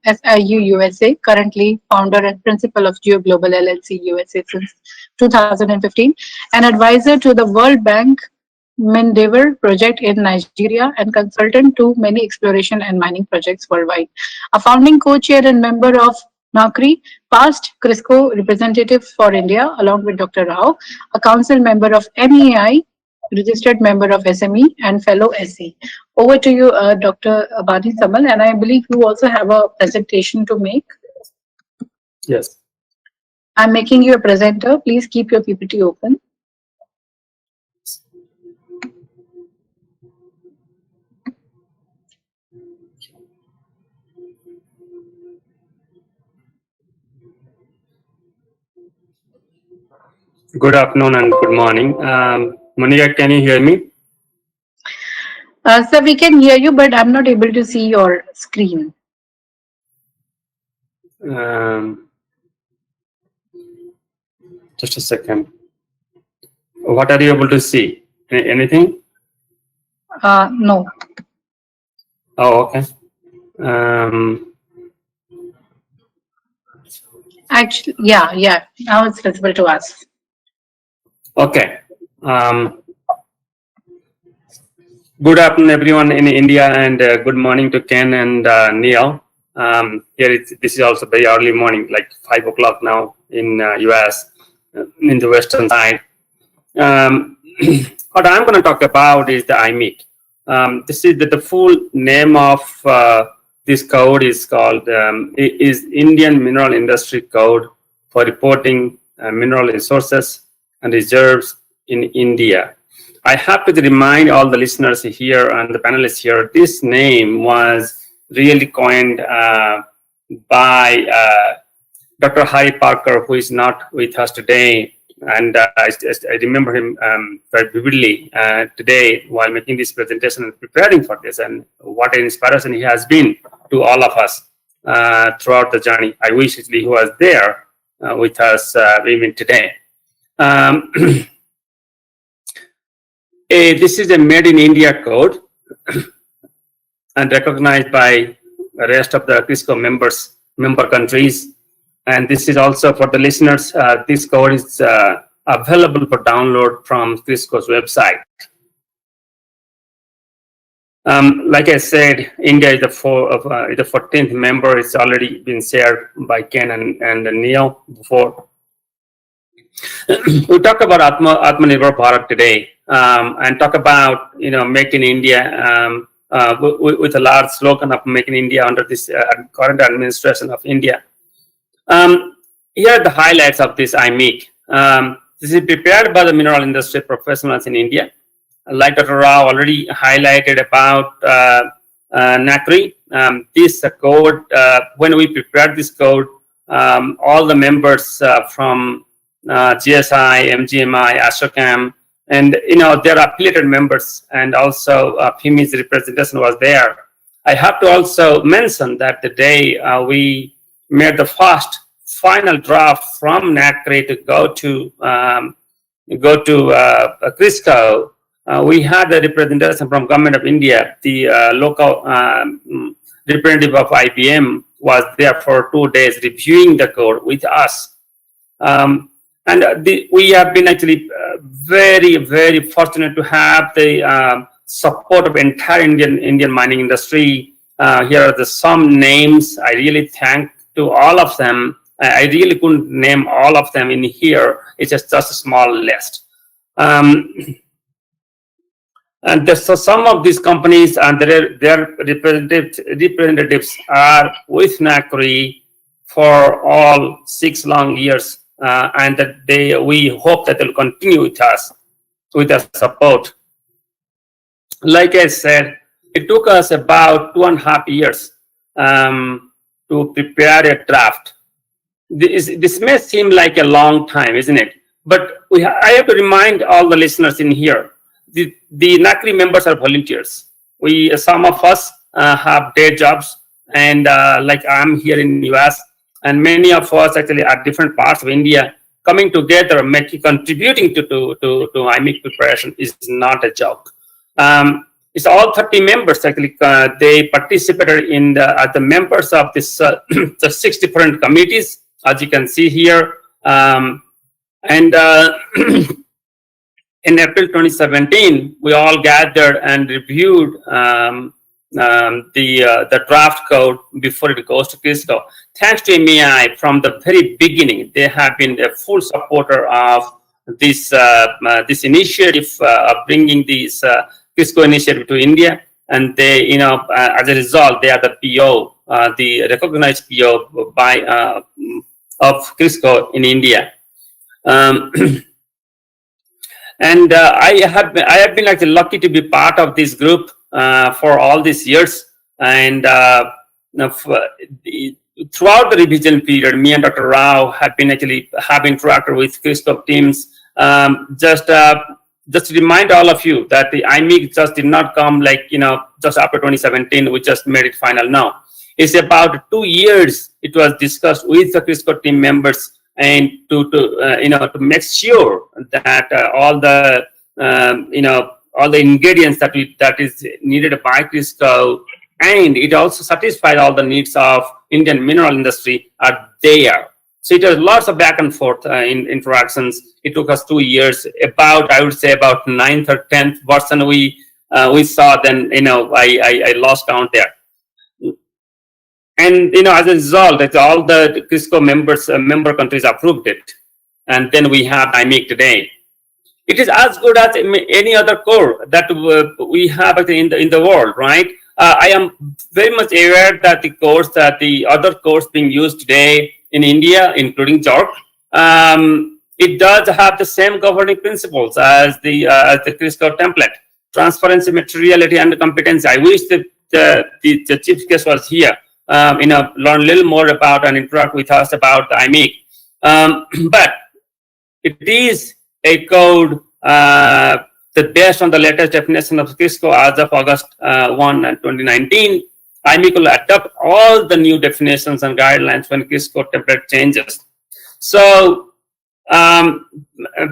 SIU USA, currently founder and principal of Geo Global LLC USA since 2015, an advisor to the World Bank Mendeavour project in Nigeria and consultant to many exploration and mining projects worldwide. A founding co-chair and member of NACRI, past CRISCO representative for India, along with Dr. Rao, a council member of MEI, registered member of SME and fellow SE. Over to you, Dr. Abani Samal, and I believe you also have a presentation to make. Yes. I'm making you a presenter. Please keep your PPT open. Good afternoon and good morning. Monica, can you hear me? Sir, we can hear you, but I'm not able to see your screen. Just a second. What are you able to see? Anything? No. Oh, okay. Actually, yeah. Now it's visible to us. Okay. Good afternoon, everyone in India, and good morning to Ken and Neil. Here, this is also very early morning, like 5 o'clock now in US, in the western side. What I'm going to talk about is the IMIC. This is the full name of this code is called is Indian Mineral Industry Code for reporting mineral resources and reserves in India. I have to remind all the listeners here and the panelists here, this name was really coined by Dr. Harry Parker, who is not with us today. And I remember him very vividly today while making this presentation and preparing for this, and what an inspiration he has been to all of us throughout the journey. I wish he was there with us even today. This is a Made in India code and recognized by the rest of the CRISCO member countries. And this is also for the listeners, this code is available for download from CRISCO's website. Like I said, India is the 14th member. It's already been shared by Ken and Neil before. We talk about Atmanirbhar Bharat today, and talk about, Make in India, with a large slogan of Make in India under this current administration of India. Here are the highlights of this IMEC. This is prepared by the mineral industry professionals in India. Like Dr. Rao already highlighted about NACRI, this code, when we prepared this code, all the members from GSI, MGMI, ASSOCHAM, and their affiliated members, and also PIMI's representation was there. I have to also mention that the day we made the first final draft from NACRI to go to CRISCO, we had a representation from Government of India. The local representative of IBM was there for 2 days reviewing the code with us. We have been actually very, very fortunate to have the support of entire Indian mining industry. Here are some names. I really thank to all of them. I really couldn't name all of them in here. It's just a small list. And so some of these companies and their representatives are with NACRI for all 6 long years, and that we hope that they'll continue with us, with their support. Like I said, it took us about 2.5 years to prepare a draft. This may seem like a long time, isn't it? But I have to remind all the listeners in here, the NACRI members are volunteers. Some of us have day jobs, and like I'm here in the US, and many of us actually are different parts of India. Coming together, contributing to IMEC preparation is not a joke. It's all 30 members actually. They participated in as the members of this the 6 different committees, as you can see here, and in April 2017, we all gathered and reviewed the draft code before it goes to CRISCO. Thanks to MEI, from the very beginning, they have been a full supporter of this this initiative of bringing this CRISCO initiative to India. And they, as a result, they are the PO, the recognized PO by of CRISCO in India. And I have been actually lucky to be part of this group for all these years. And throughout the revision period, me and Dr. Rao have interacted with CRISCO teams. Just to remind all of you that the IMEC just did not come just after 2017. We just made it final now. It's about 2 years. It was discussed with the CRISCO team members, and to make sure that all the ingredients that is needed by CRISCO, and it also satisfied all the needs of Indian mineral industry are there. So it was lots of back and forth in interactions. It took us 2 years. I would say about 9th or 10th version we saw. Then I lost count there. And as a result, all the CRISCO member countries approved it, and then we have IMEC today. It is as good as any other core that we have in the world, right? I am very much aware that the other cores being used today in India, including JORC, it does have the same governing principles as the Crisco template: transparency, materiality, and competency. I wish the chief guest was here, learn a little more about and interact with us about the IMIC. But it is a code that based on the latest definition of Crisco as of August 1, 2019. IMIC will adopt all the new definitions and guidelines when Crisco template changes. So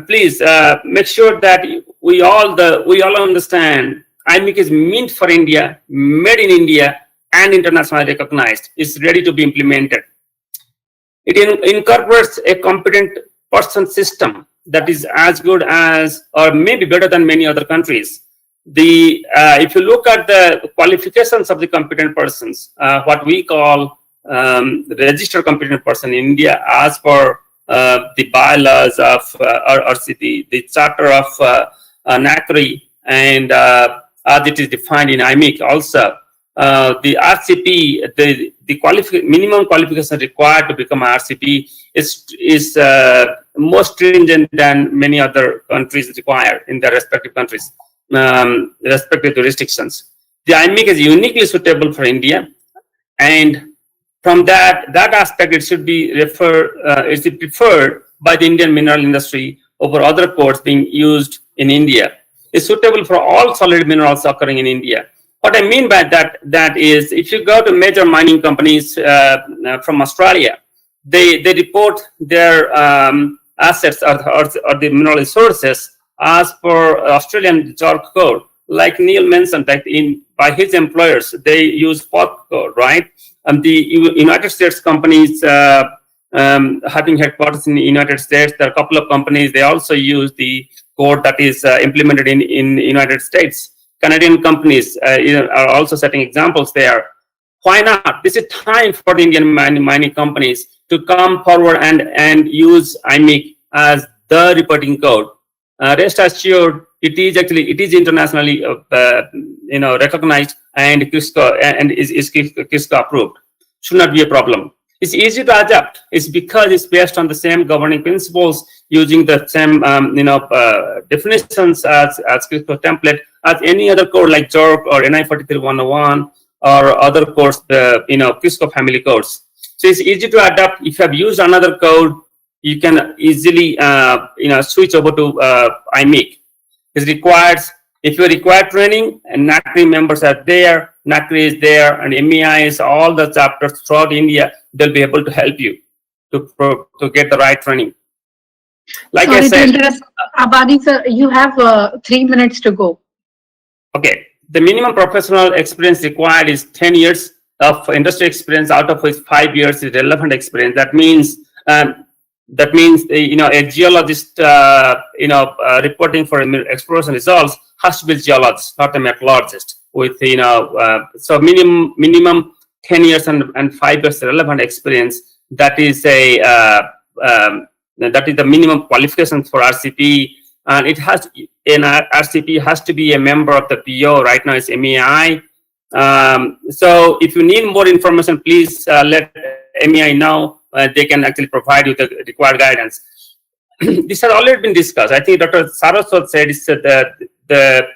please make sure that we all understand IMIC is meant for India, made in India, and internationally recognized. It's ready to be implemented. It incorporates a competent person system that is as good as, or maybe better than, many other countries. If you look at the qualifications of the competent persons, what we call the registered competent person in India, as per the bylaws of the charter of NACRI, and as it is defined in IMIC also, the RCP, the minimum qualification required to become an RCP is more stringent than many other countries require in their respective countries, respective jurisdictions. The IMIC is uniquely suitable for India, and from that aspect, it should be preferred by the Indian mineral industry over other codes being used in India. It's suitable for all solid minerals occurring in India. What I mean by that is, if you go to major mining companies from Australia, they report their assets or the mineral resources as per Australian JORC code. Like Neil mentioned, that by his employers, they use FORC code, right? And the United States companies having headquarters in the United States, there are a couple of companies, they also use the code that is implemented in United States. Canadian companies are also setting examples there. Why not? This is time for the Indian mining companies to come forward and use IMIC as the reporting code. Rest assured, it is internationally recognized and is Crisco approved. Should not be a problem. It's easy to adapt. It's because it's based on the same governing principles, using the same definitions as Crisco template as any other code like JORC or NI 43101 or other codes, Crisco family codes. So it's easy to adapt. If you have used another code, you can easily switch over to IMIC. If you require training, and NACRI members are there, NACRI is there, and MEI is all the chapters throughout India, they'll be able to help you to get the right training. Like I said, Abadi sir, you have 3 minutes to go. Okay, the minimum professional experience required is 10 years of industry experience, out of which 5 years is relevant experience. That means a geologist reporting for exploration results has to be a geologist, not a metallurgist. With so minimum 10 years and 5 years relevant experience. That is the minimum qualifications for RCP, and RCP has to be a member of the PO. Right now it's MEI. So if you need more information, please let MEI know. They can actually provide you the required guidance. This has already been discussed. I think Dr. Saraswat said the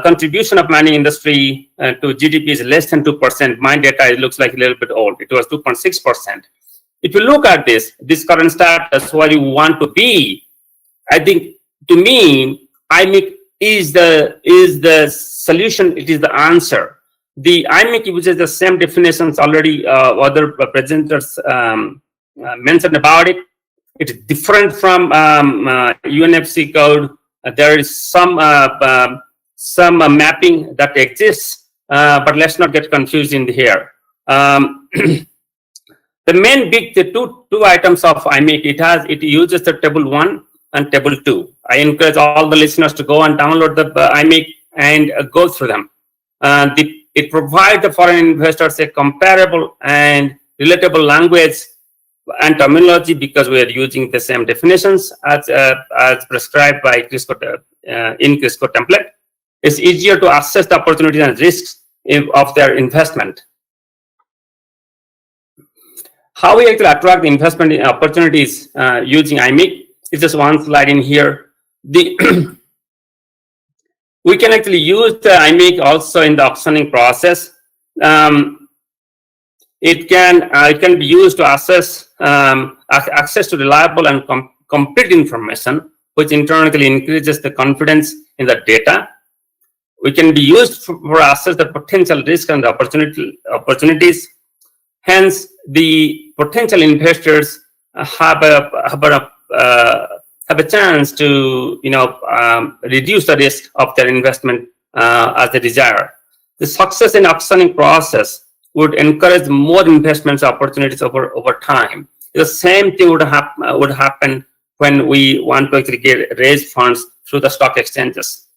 contribution of mining industry to GDP is less than 2%. My data, it looks like a little bit old. It was 2.6%. If you look at this current status, where you want to be, I think, to me, IMIC is the solution. It is the answer. The IMIC uses the same definitions already other presenters mentioned about it. It's different from UNFC code. There is some mapping that exists, but let's not get confused in here. The main the two items of IMIC, it uses the table 1 and table 2. I encourage all the listeners to go and download the IMIC and go through them. It provides the foreign investors a comparable and relatable language and terminology, because we are using the same definitions as prescribed by Crisco in Crisco template. It's easier to assess the opportunities and risks of their investment. How we actually attract the investment opportunities using IMIC It's just one slide in here. The we can actually use the IMIC also in the auctioning process. It can be used to assess access to reliable and complete information, which internally increases the confidence in the data. We can be used for assess the potential risk and the opportunities. Hence, the potential investors have a chance to reduce the risk of their investment as they desire. The success in auctioning process would encourage more investments opportunities over time. The same thing would happen when we want to actually raise funds through the stock exchanges.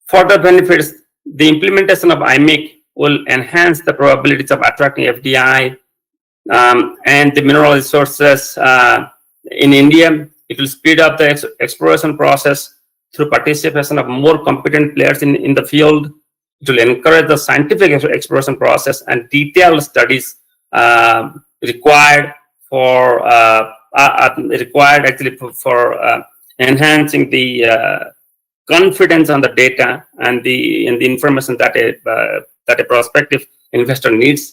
Further benefits, the implementation of IMIC will enhance the probabilities of attracting FDI and the mineral resources in India. It will speed up the exploration process through participation of more competent players in the field. It will encourage the scientific exploration process and detailed studies required actually for enhancing the confidence on the data and the information that a prospective investor needs.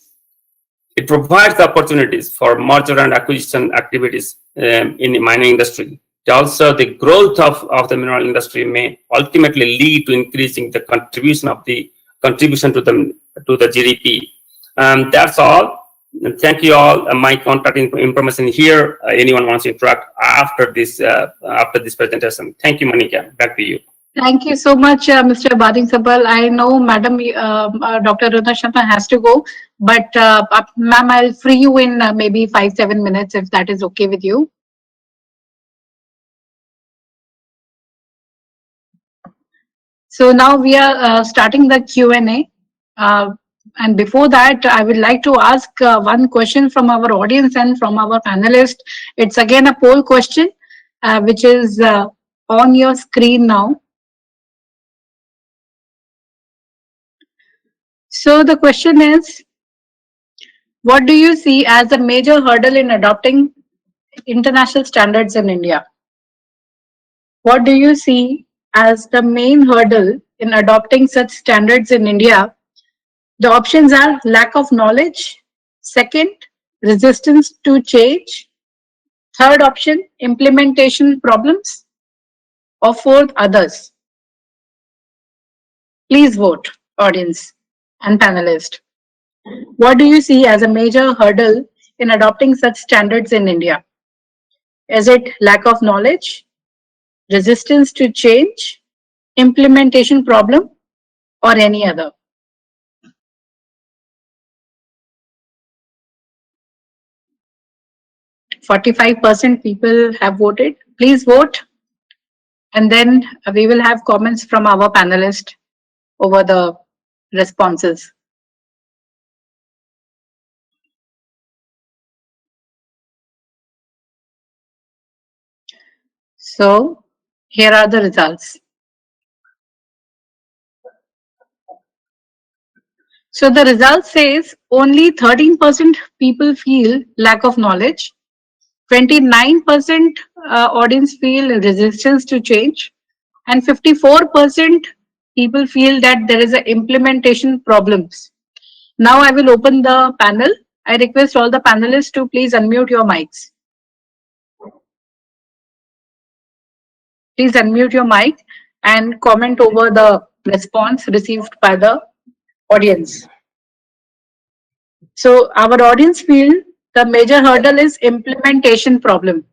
It provides the opportunities for merger and acquisition activities in the mining industry. Also, the growth of the mineral industry may ultimately lead to increasing the contribution to the GDP. That's all. Thank you all. My contact information here. Anyone wants to interact after this presentation? Thank you, Monica. Back to you. Thank you so much, Mr. Bading Sabal. I know Madam Dr. Aruna Sharma has to go, but ma'am, I'll free you in maybe 5-7 minutes if that is okay with you. So now we are starting the Q&A. And before that, I would like to ask one question from our audience and from our panelists. It's again a poll question, which is on your screen now. So the question is, what do you see as a major hurdle in adopting international standards in India? What do you see as the main hurdle in adopting such standards in India? The options are lack of knowledge. Second, resistance to change. Third option, implementation problems. Or fourth, others. Please vote, audience and panelists. What do you see as a major hurdle in adopting such standards in India? Is it lack of knowledge, resistance to change, implementation problem, or any other? %45 people have voted. Please vote. And then we will have comments from our panelists over the responses. So here are the results. So the result says only 13% people feel lack of knowledge, 29% audience feel resistance to change, and 54% people feel that there is a implementation problems. Now I will open the panel. I request all the panelists to please unmute your mics. Please unmute your mic and comment over the response received by the audience. So our audience feel the major hurdle is implementation problem.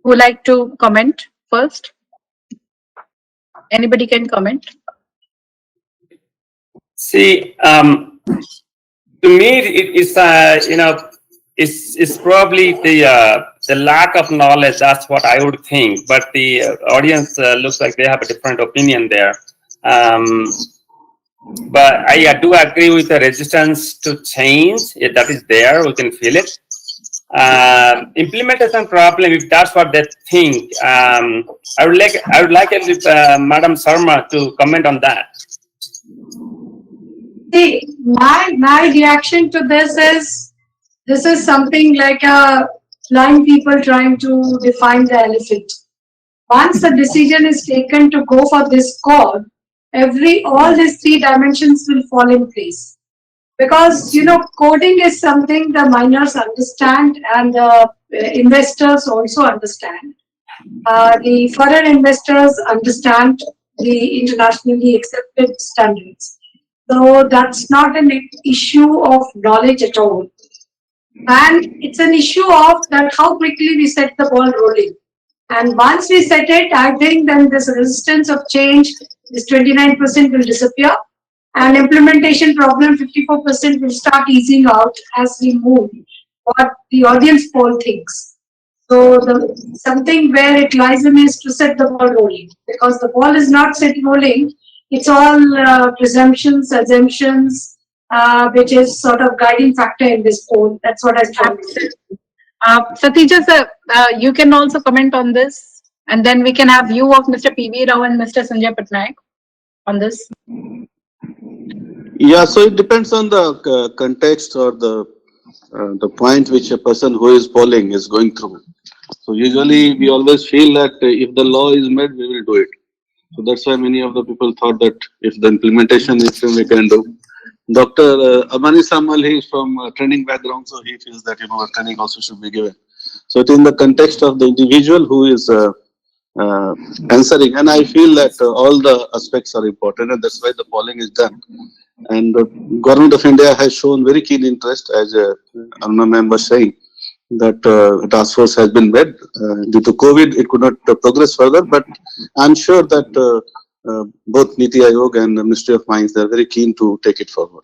Who like to comment first? Anybody can comment. See, to me, it's probably the lack of knowledge. That's what I would think. But the audience looks like they have a different opinion there. But I do agree with the resistance to change. That is there. We can feel it. Implementation problem, if that's what they think, I would like Madam Sharma to comment on that. See, my reaction to this is This is something like a blind people trying to define the elephant. Once the decision is taken to go for this code, all these three dimensions will fall in place. Because, coding is something the miners understand and the investors also understand. The foreign investors understand the internationally accepted standards. So that's not an issue of knowledge at all. And it's an issue of that how quickly we set the ball rolling. And once we set it, I think then this resistance of change, this 29% will disappear. And implementation problem 54% will start easing out as we move what the audience poll thinks. So something where it lies in is to set the ball rolling, because the ball is not set rolling. It's all presumptions, assumptions, which is sort of guiding factor in this poll. That's what I strongly say. Satija sir, you can also comment on this, and then we can have view of Mr. P.V. Rao and Mr. Sanjay Patnaik on this. Yeah, so it depends on the context or the point which a person who is polling is going through. So usually we always feel that if the law is made, we will do it. So that's why many of the people thought that if the implementation is we can do. Dr. Amani Samal, he is from training background, so he feels that training also should be given. So it is in the context of the individual who is answering, and I feel that all the aspects are important, and that's why the polling is done. And the government of India has shown very keen interest, as Aruna ma'am was saying, that task force has been made. Due to COVID, it could not progress further, but I'm sure that both Niti Aayog and the Ministry of Mines, they are very keen to take it forward.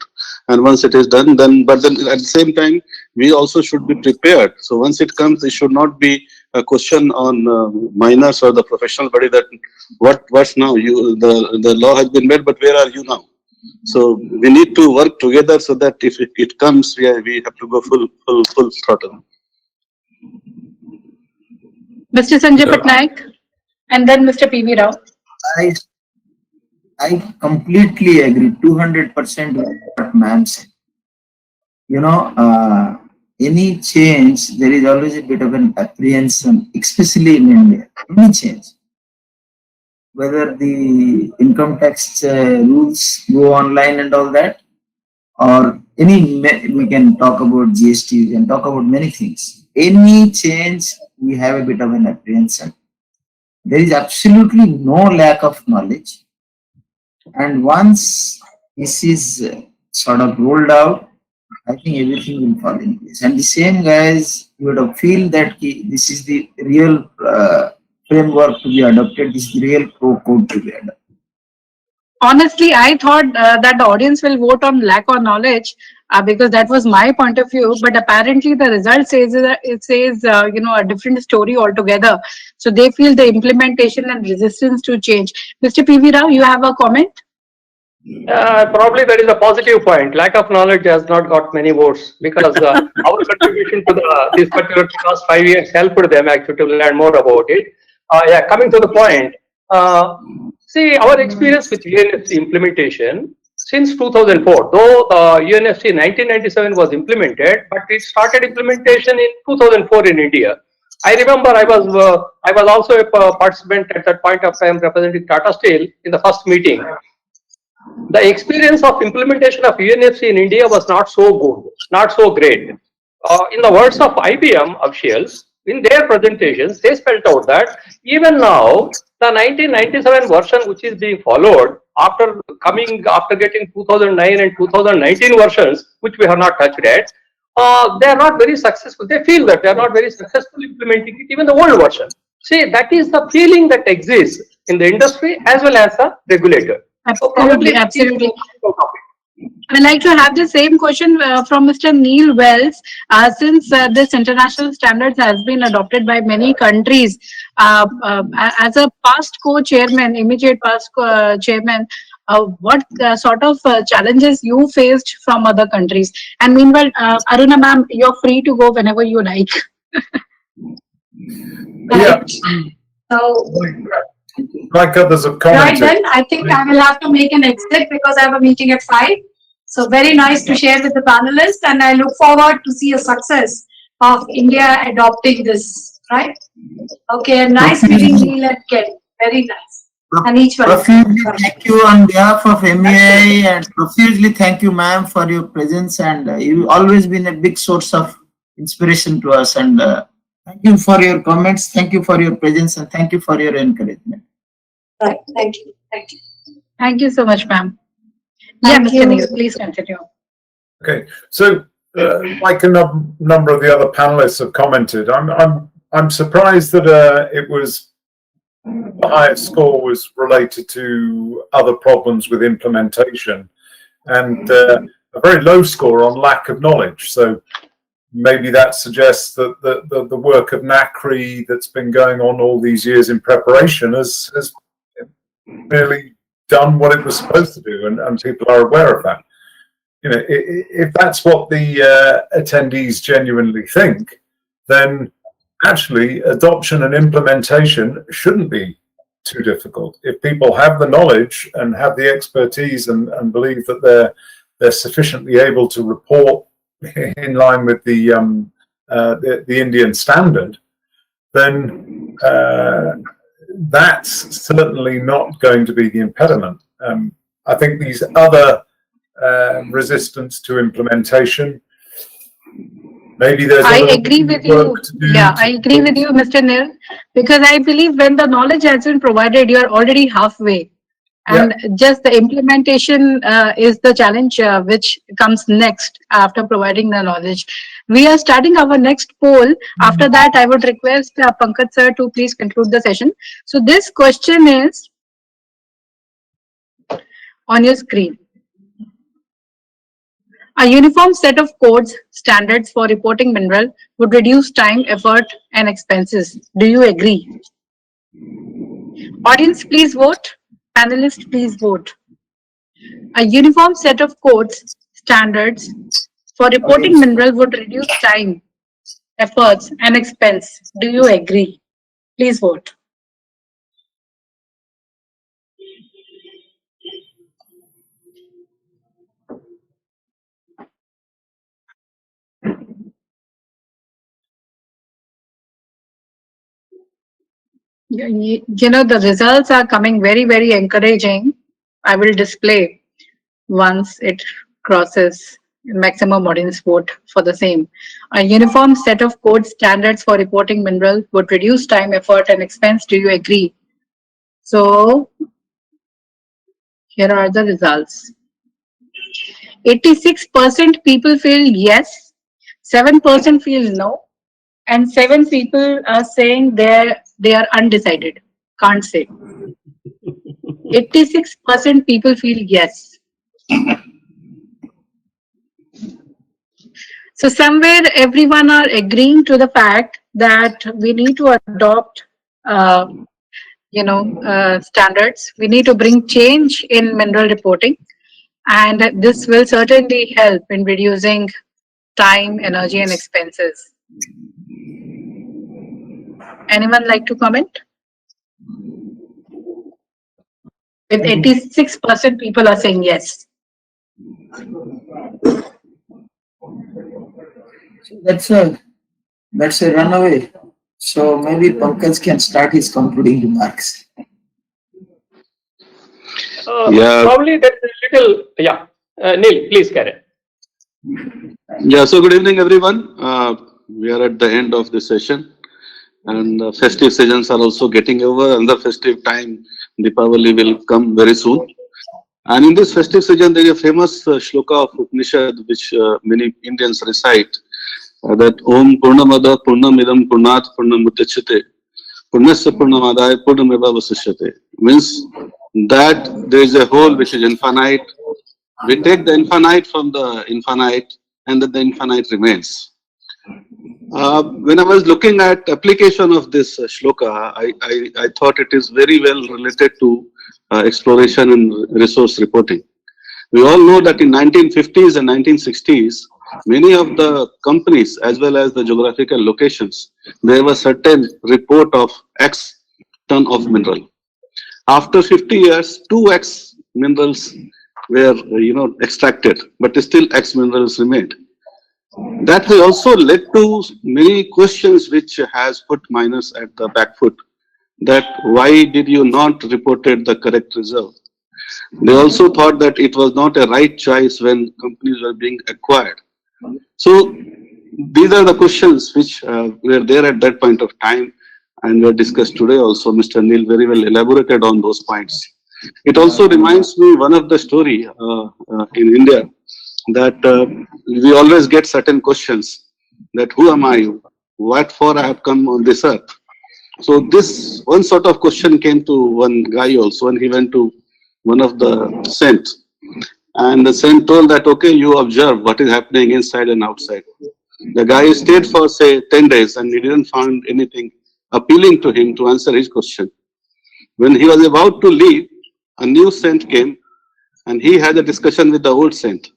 And once it is done, but then at the same time, we also should be prepared. So once it comes, it should not be a question on miners or the professional body that what's now, the law has been made, but where are you now? So we need to work together so that if it comes, we have to go full throttle. Mr. Sanjay Patnaik and then Mr. P.V. Rao. I completely agree, 200% with what ma'am said. Any change, there is always a bit of an apprehension, especially in India. Any change, whether the income tax rules go online and all that, or we can talk about GST, we can talk about many things. Any change, we have a bit of an apprehension. There is absolutely no lack of knowledge. And once this is sort of rolled out, I think everything will fall in place. And the same guys, you would have feel that this is the real framework to be adopted, this is the real code to be adopted. Honestly, I thought that the audience will vote on lack of knowledge because that was my point of view. But apparently, the result says a different story altogether. So they feel the implementation and resistance to change. Mr. P.V. Rao, you have a comment? Probably that is a positive point. Lack of knowledge has not got many votes because our contribution to this particular past 5 years helped them actually to learn more about it. Coming to the point, see our experience with UNFC implementation since 2004. Though UNFC 1997 was implemented, but it started implementation in 2004 in India. I remember I was also a participant at that point of time representing Tata Steel in the first meeting. The experience of implementation of UNFC in India was not so good, not so great. In the words of IBM officials, in their presentations, they spelled out that even now, the 1997 version which is being followed after getting 2009 and 2019 versions, which we have not touched yet, they are not very successful. They feel that they are not very successful implementing it, even the old version. See, that is the feeling that exists in the industry as well as the regulator. Absolutely, absolutely. I'd like to have the same question from Mr. Neil Wells. Since this international standards has been adopted by many countries, as a past co-chairman, immediate past chairman, what sort of challenges you faced from other countries? And meanwhile, Aruna ma'am, you're free to go whenever you like. Yeah. So, Like others have commented. right then, I think I will have to make an exit because I have a meeting at 5. So very nice to share with the panelists, and I look forward to see a success of India adopting this, right? Okay, nice meeting Neil and Ken. Very nice. And each one. Profusely thank you on behalf of MEI, and profusely thank you, ma'am, for your presence, and you've always been a big source of inspiration to us, and thank you for your comments, thank you for your presence, and thank you for your encouragement. Right, thank you. Thank you. Thank you so much, ma'am. Yeah, Thank Mr. you. Neil, please continue. Okay, so like a number of the other panelists have commented, I'm surprised that it was the highest score was related to other problems with implementation, and a very low score on lack of knowledge. So maybe that suggests that the work of NACRI that's been going on all these years in preparation has really done what it was supposed to do, and people are aware of that. You know, if that's what the attendees genuinely think, then actually adoption and implementation shouldn't be too difficult. If people have the knowledge and have the expertise and believe that they're sufficiently able to report in line with the Indian standard, then that's certainly not going to be the impediment. I think these other resistance to implementation, maybe there's I agree with you. Yeah, I agree with you, Mr. Neil, because I believe when the knowledge has been provided, you are already halfway. And just the implementation is the challenge which comes next after providing the knowledge. We are starting our next poll. After that, I would request Pankaj sir to please conclude the session. So this question is on your screen. A uniform set of codes, standards for reporting mineral would reduce time, effort, and expenses. Do you agree? Audience, please vote. Panelists, please vote. A uniform set of codes, standards for reporting mineral would reduce time, efforts, and expense. Do you agree? Please vote. You know, the results are coming very, very encouraging. I will display once it crosses maximum audience vote for the same. A uniform set of code standards for reporting mineral would reduce time, effort, and expense. Do you agree? So here are the results. 86% people feel yes, 7% feel no, and 7 people are saying they are undecided. Can't say. 86% people feel yes. So somewhere everyone are agreeing to the fact that we need to adopt, standards. We need to bring change in mineral reporting, and this will certainly help in reducing time, energy, and expenses. Anyone like to comment? With 86% people are saying yes. That's a runaway. So maybe Pankaj can start his concluding remarks. Probably that's a little, Neil, please carry on. Yeah, so good evening, everyone. We are at the end of the session, and festive seasons are also getting over, and the festive time, Deepavali, will come very soon. And in this festive season, there is a famous shloka of Upanishad which many Indians recite, that Om Purnamada Purnamidam Purnat Purnamudachyate Purnasya Purnamadaya Purnameva Vasishyate. Means that there is a whole which is infinite. We take the infinite from the infinite, and then the infinite remains. When I was looking at application of this shloka, I thought it is very well related to exploration and resource reporting. We all know that in 1950s and 1960s, many of the companies as well as the geographical locations, there was certain report of X ton of mineral. After 50 years, 2X minerals were, extracted, but still X minerals remained. That has also led to many questions which has put miners at the back foot, that why did you not reported the correct reserve? They also thought that it was not a right choice when companies were being acquired. So these are the questions which were there at that point of time and were discussed today also. Mr. Neil very well elaborated on those points. It also reminds me one of the story in India, that we always get certain questions, that who am I? What for I have come on this earth? So this one sort of question came to one guy also, and he went to one of the saints. And the saint told that, okay, you observe what is happening inside and outside. The guy stayed for, say, 10 days and he didn't find anything appealing to him to answer his question. When he was about to leave, a new saint came and he had a discussion with the old saint.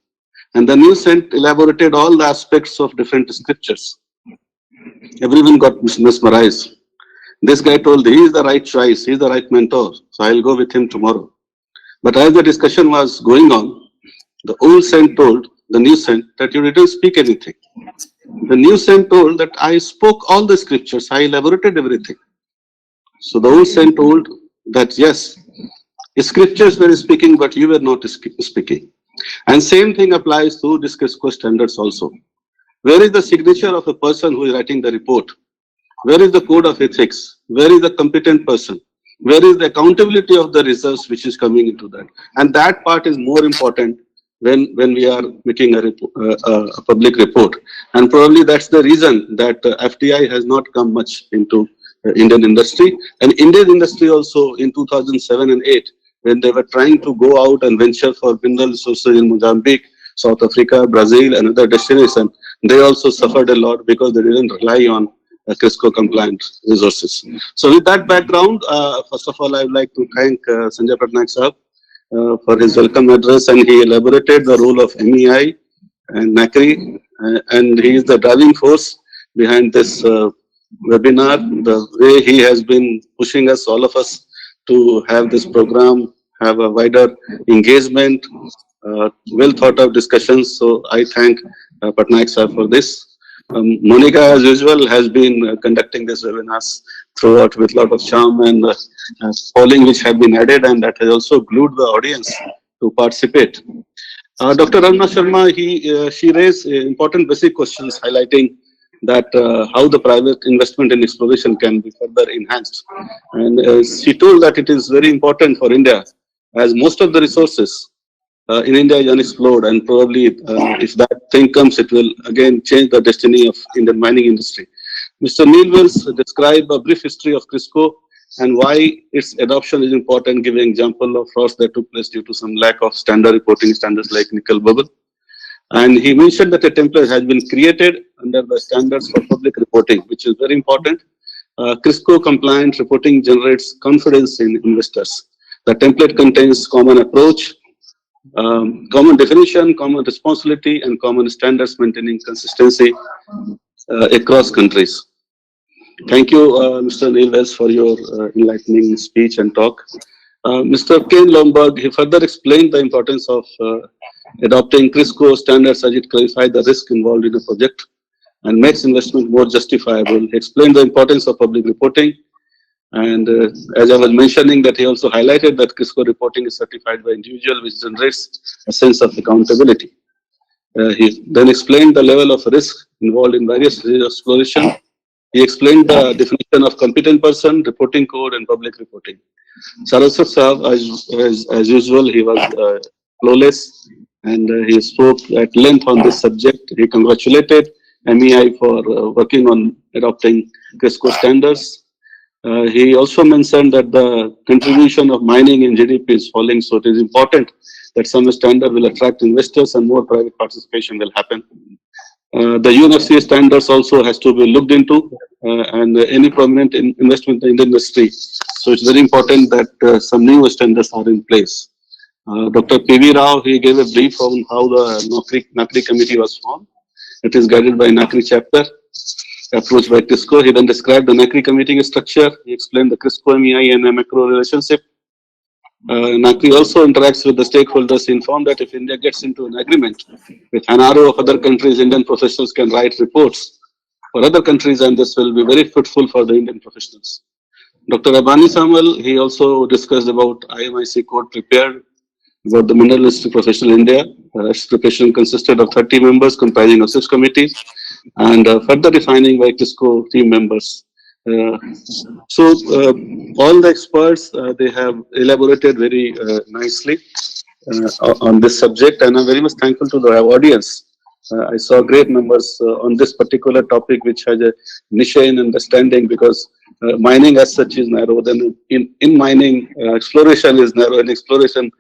And the new saint elaborated all the aspects of different scriptures. Everyone got mesmerized. This guy told, he is the right choice, he is the right mentor, so I'll go with him tomorrow. But as the discussion was going on, the old saint told the new saint that you didn't speak anything. The new saint told that I spoke all the scriptures, I elaborated everything. So the old saint told that yes, scriptures were speaking, but you were not speaking. And same thing applies to this Crisco standards also. Where is the signature of a person who is writing the report? Where is the code of ethics? Where is the competent person? Where is the accountability of the results which is coming into that? And that part is more important when we are making a public report. And probably that's the reason that FDI has not come much into Indian industry. And Indian industry also in 2007 and 8, when they were trying to go out and venture for mineral resources in Mozambique, South Africa, Brazil, and other destinations, they also suffered a lot because they didn't rely on Crisco compliant resources. So with that background, first of all, I would like to thank Sanjay Patnaik sahab for his welcome address, and he elaborated the role of MEI and NACRI, and he is the driving force behind this webinar. The way he has been pushing us, all of us, to have this program, have a wider engagement, well thought of discussions. So I thank Patnaik sir for this. Monica, as usual, has been conducting this webinars throughout with a lot of charm and polling which have been added, and that has also glued the audience to participate. Dr. Aruna Sharma, she raised important basic questions highlighting that how the private investment in exploration can be further enhanced. And she told that it is very important for India, as most of the resources in India is unexplored, and probably if that thing comes, it will again change the destiny of Indian mining industry. Mr. Neil Wills described a brief history of Crisco and why its adoption is important, giving example of frauds that took place due to some lack of standard reporting standards like nickel bubble. And he mentioned that a template has been created under the standards for public reporting, which is very important. Crisco compliant reporting generates confidence in investors. The template contains common approach, common definition, common responsibility, and common standards maintaining consistency across countries. Thank you, Mr. Neil Wells, for your enlightening speech and talk. Mr. Ken Lomberg, he further explained the importance of adopting Crisco standards as it clarifies the risk involved in a project and makes investment more justifiable. He explained the importance of public reporting. And as I was mentioning, that he also highlighted that Crisco reporting is certified by individual, which generates a sense of accountability. He then explained the level of risk involved in various exploration. He explained the definition of competent person, reporting code, and public reporting. Saraswat Sahab, as usual, he was flawless, and he spoke at length on this subject. He congratulated MEI for working on adopting Crisco standards. He also mentioned that the contribution of mining in GDP is falling, so it is important that some standard will attract investors and more private participation will happen. The UNFCA standards also has to be looked into, and any prominent investment in the industry. So it's very important that some new standards are in place. Dr. P.V. Rao, he gave a brief on how the NACRI committee was formed. It is guided by NACRI chapter, approached by Crisco. He then described the NACRI committee structure. He explained the Crisco MEI and macro relationship. NACRI also interacts with the stakeholders to inform that if India gets into an agreement with an RO of other countries, Indian professionals can write reports for other countries, and this will be very fruitful for the Indian professionals. Dr. Abani Samuel, he also discussed about IMIC code prepared about the Mineral Industry Professional India. Its preparation consisted of 30 members comprising of 6 committees and further refining by TISCO team members. All the experts, they have elaborated very nicely on this subject, and I'm very much thankful to the audience. I saw great numbers on this particular topic, which has a niche in understanding, because mining as such is narrow. Then in mining, exploration is narrow. In exploration,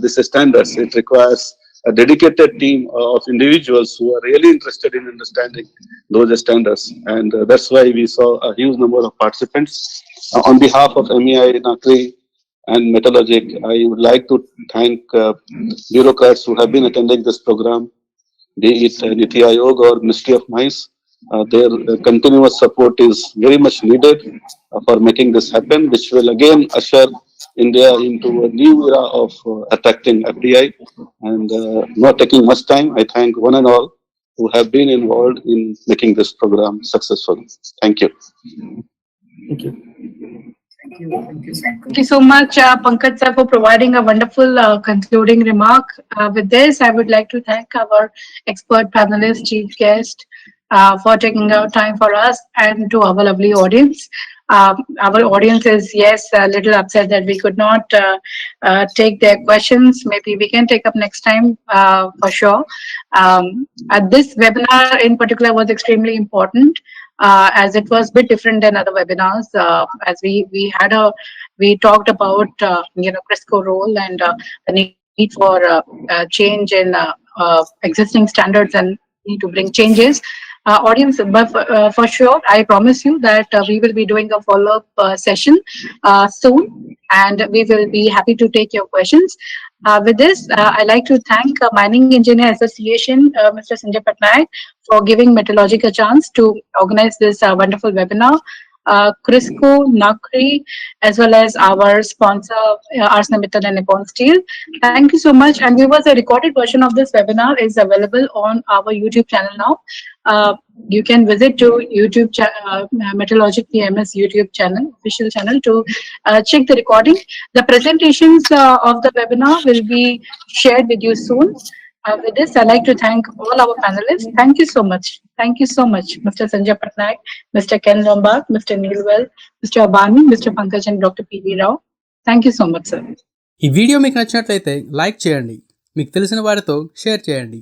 this is standards. It requires a dedicated team of individuals who are really interested in understanding those standards, and that's why we saw a huge number of participants. On behalf of MEI, NACRI, and Metallurgic, I would like to thank bureaucrats who have been attending this program, be it Niti Aayog or Ministry of Mines. Their continuous support is very much needed for making this happen, which will again usher India into a new era of attracting FDI, and not taking much time. I thank one and all who have been involved in making this program successful. Thank you. Thank you. Thank you so much, Pankaj sir, for providing a wonderful concluding remark. With this, I would like to thank our expert panelist, chief guest, for taking out time for us, and to our lovely audience. Our audience is, yes, a little upset that we could not take their questions. Maybe we can take up next time for sure. This webinar in particular was extremely important, as it was a bit different than other webinars, as we talked about Crisco role and the need for change in existing standards and need to bring changes. Audience, but for sure, I promise you that we will be doing a follow-up session soon, and we will be happy to take your questions. With this, I'd like to thank Mining Engineer Association, Mr. Sanjay Patnaik, for giving Metallurgic a chance to organize this wonderful webinar. Crisco, NACRI, as well as our sponsor, ArcelorMittal and Nippon Steel. Thank you so much. And viewers, a recorded version of this webinar is available on our YouTube channel now. You can visit to YouTube Metallurgic PMS YouTube channel, official channel, to check the recording. The presentations of the webinar will be shared with you soon. With this, I'd like to thank all our panelists. Thank you so much. Thank you so much, Mr. Sanjay Patnaik, Mr. Ken Lombard, Mr. Neil Well, Mr. Abani, Mr. Pankaj, and Dr. P.V. Rao. Thank you so much, sir. ఈ video మీకు నచ్చినట్లయితే like చేయండి, మీకు తెలిసిన వారితో share చేయండి.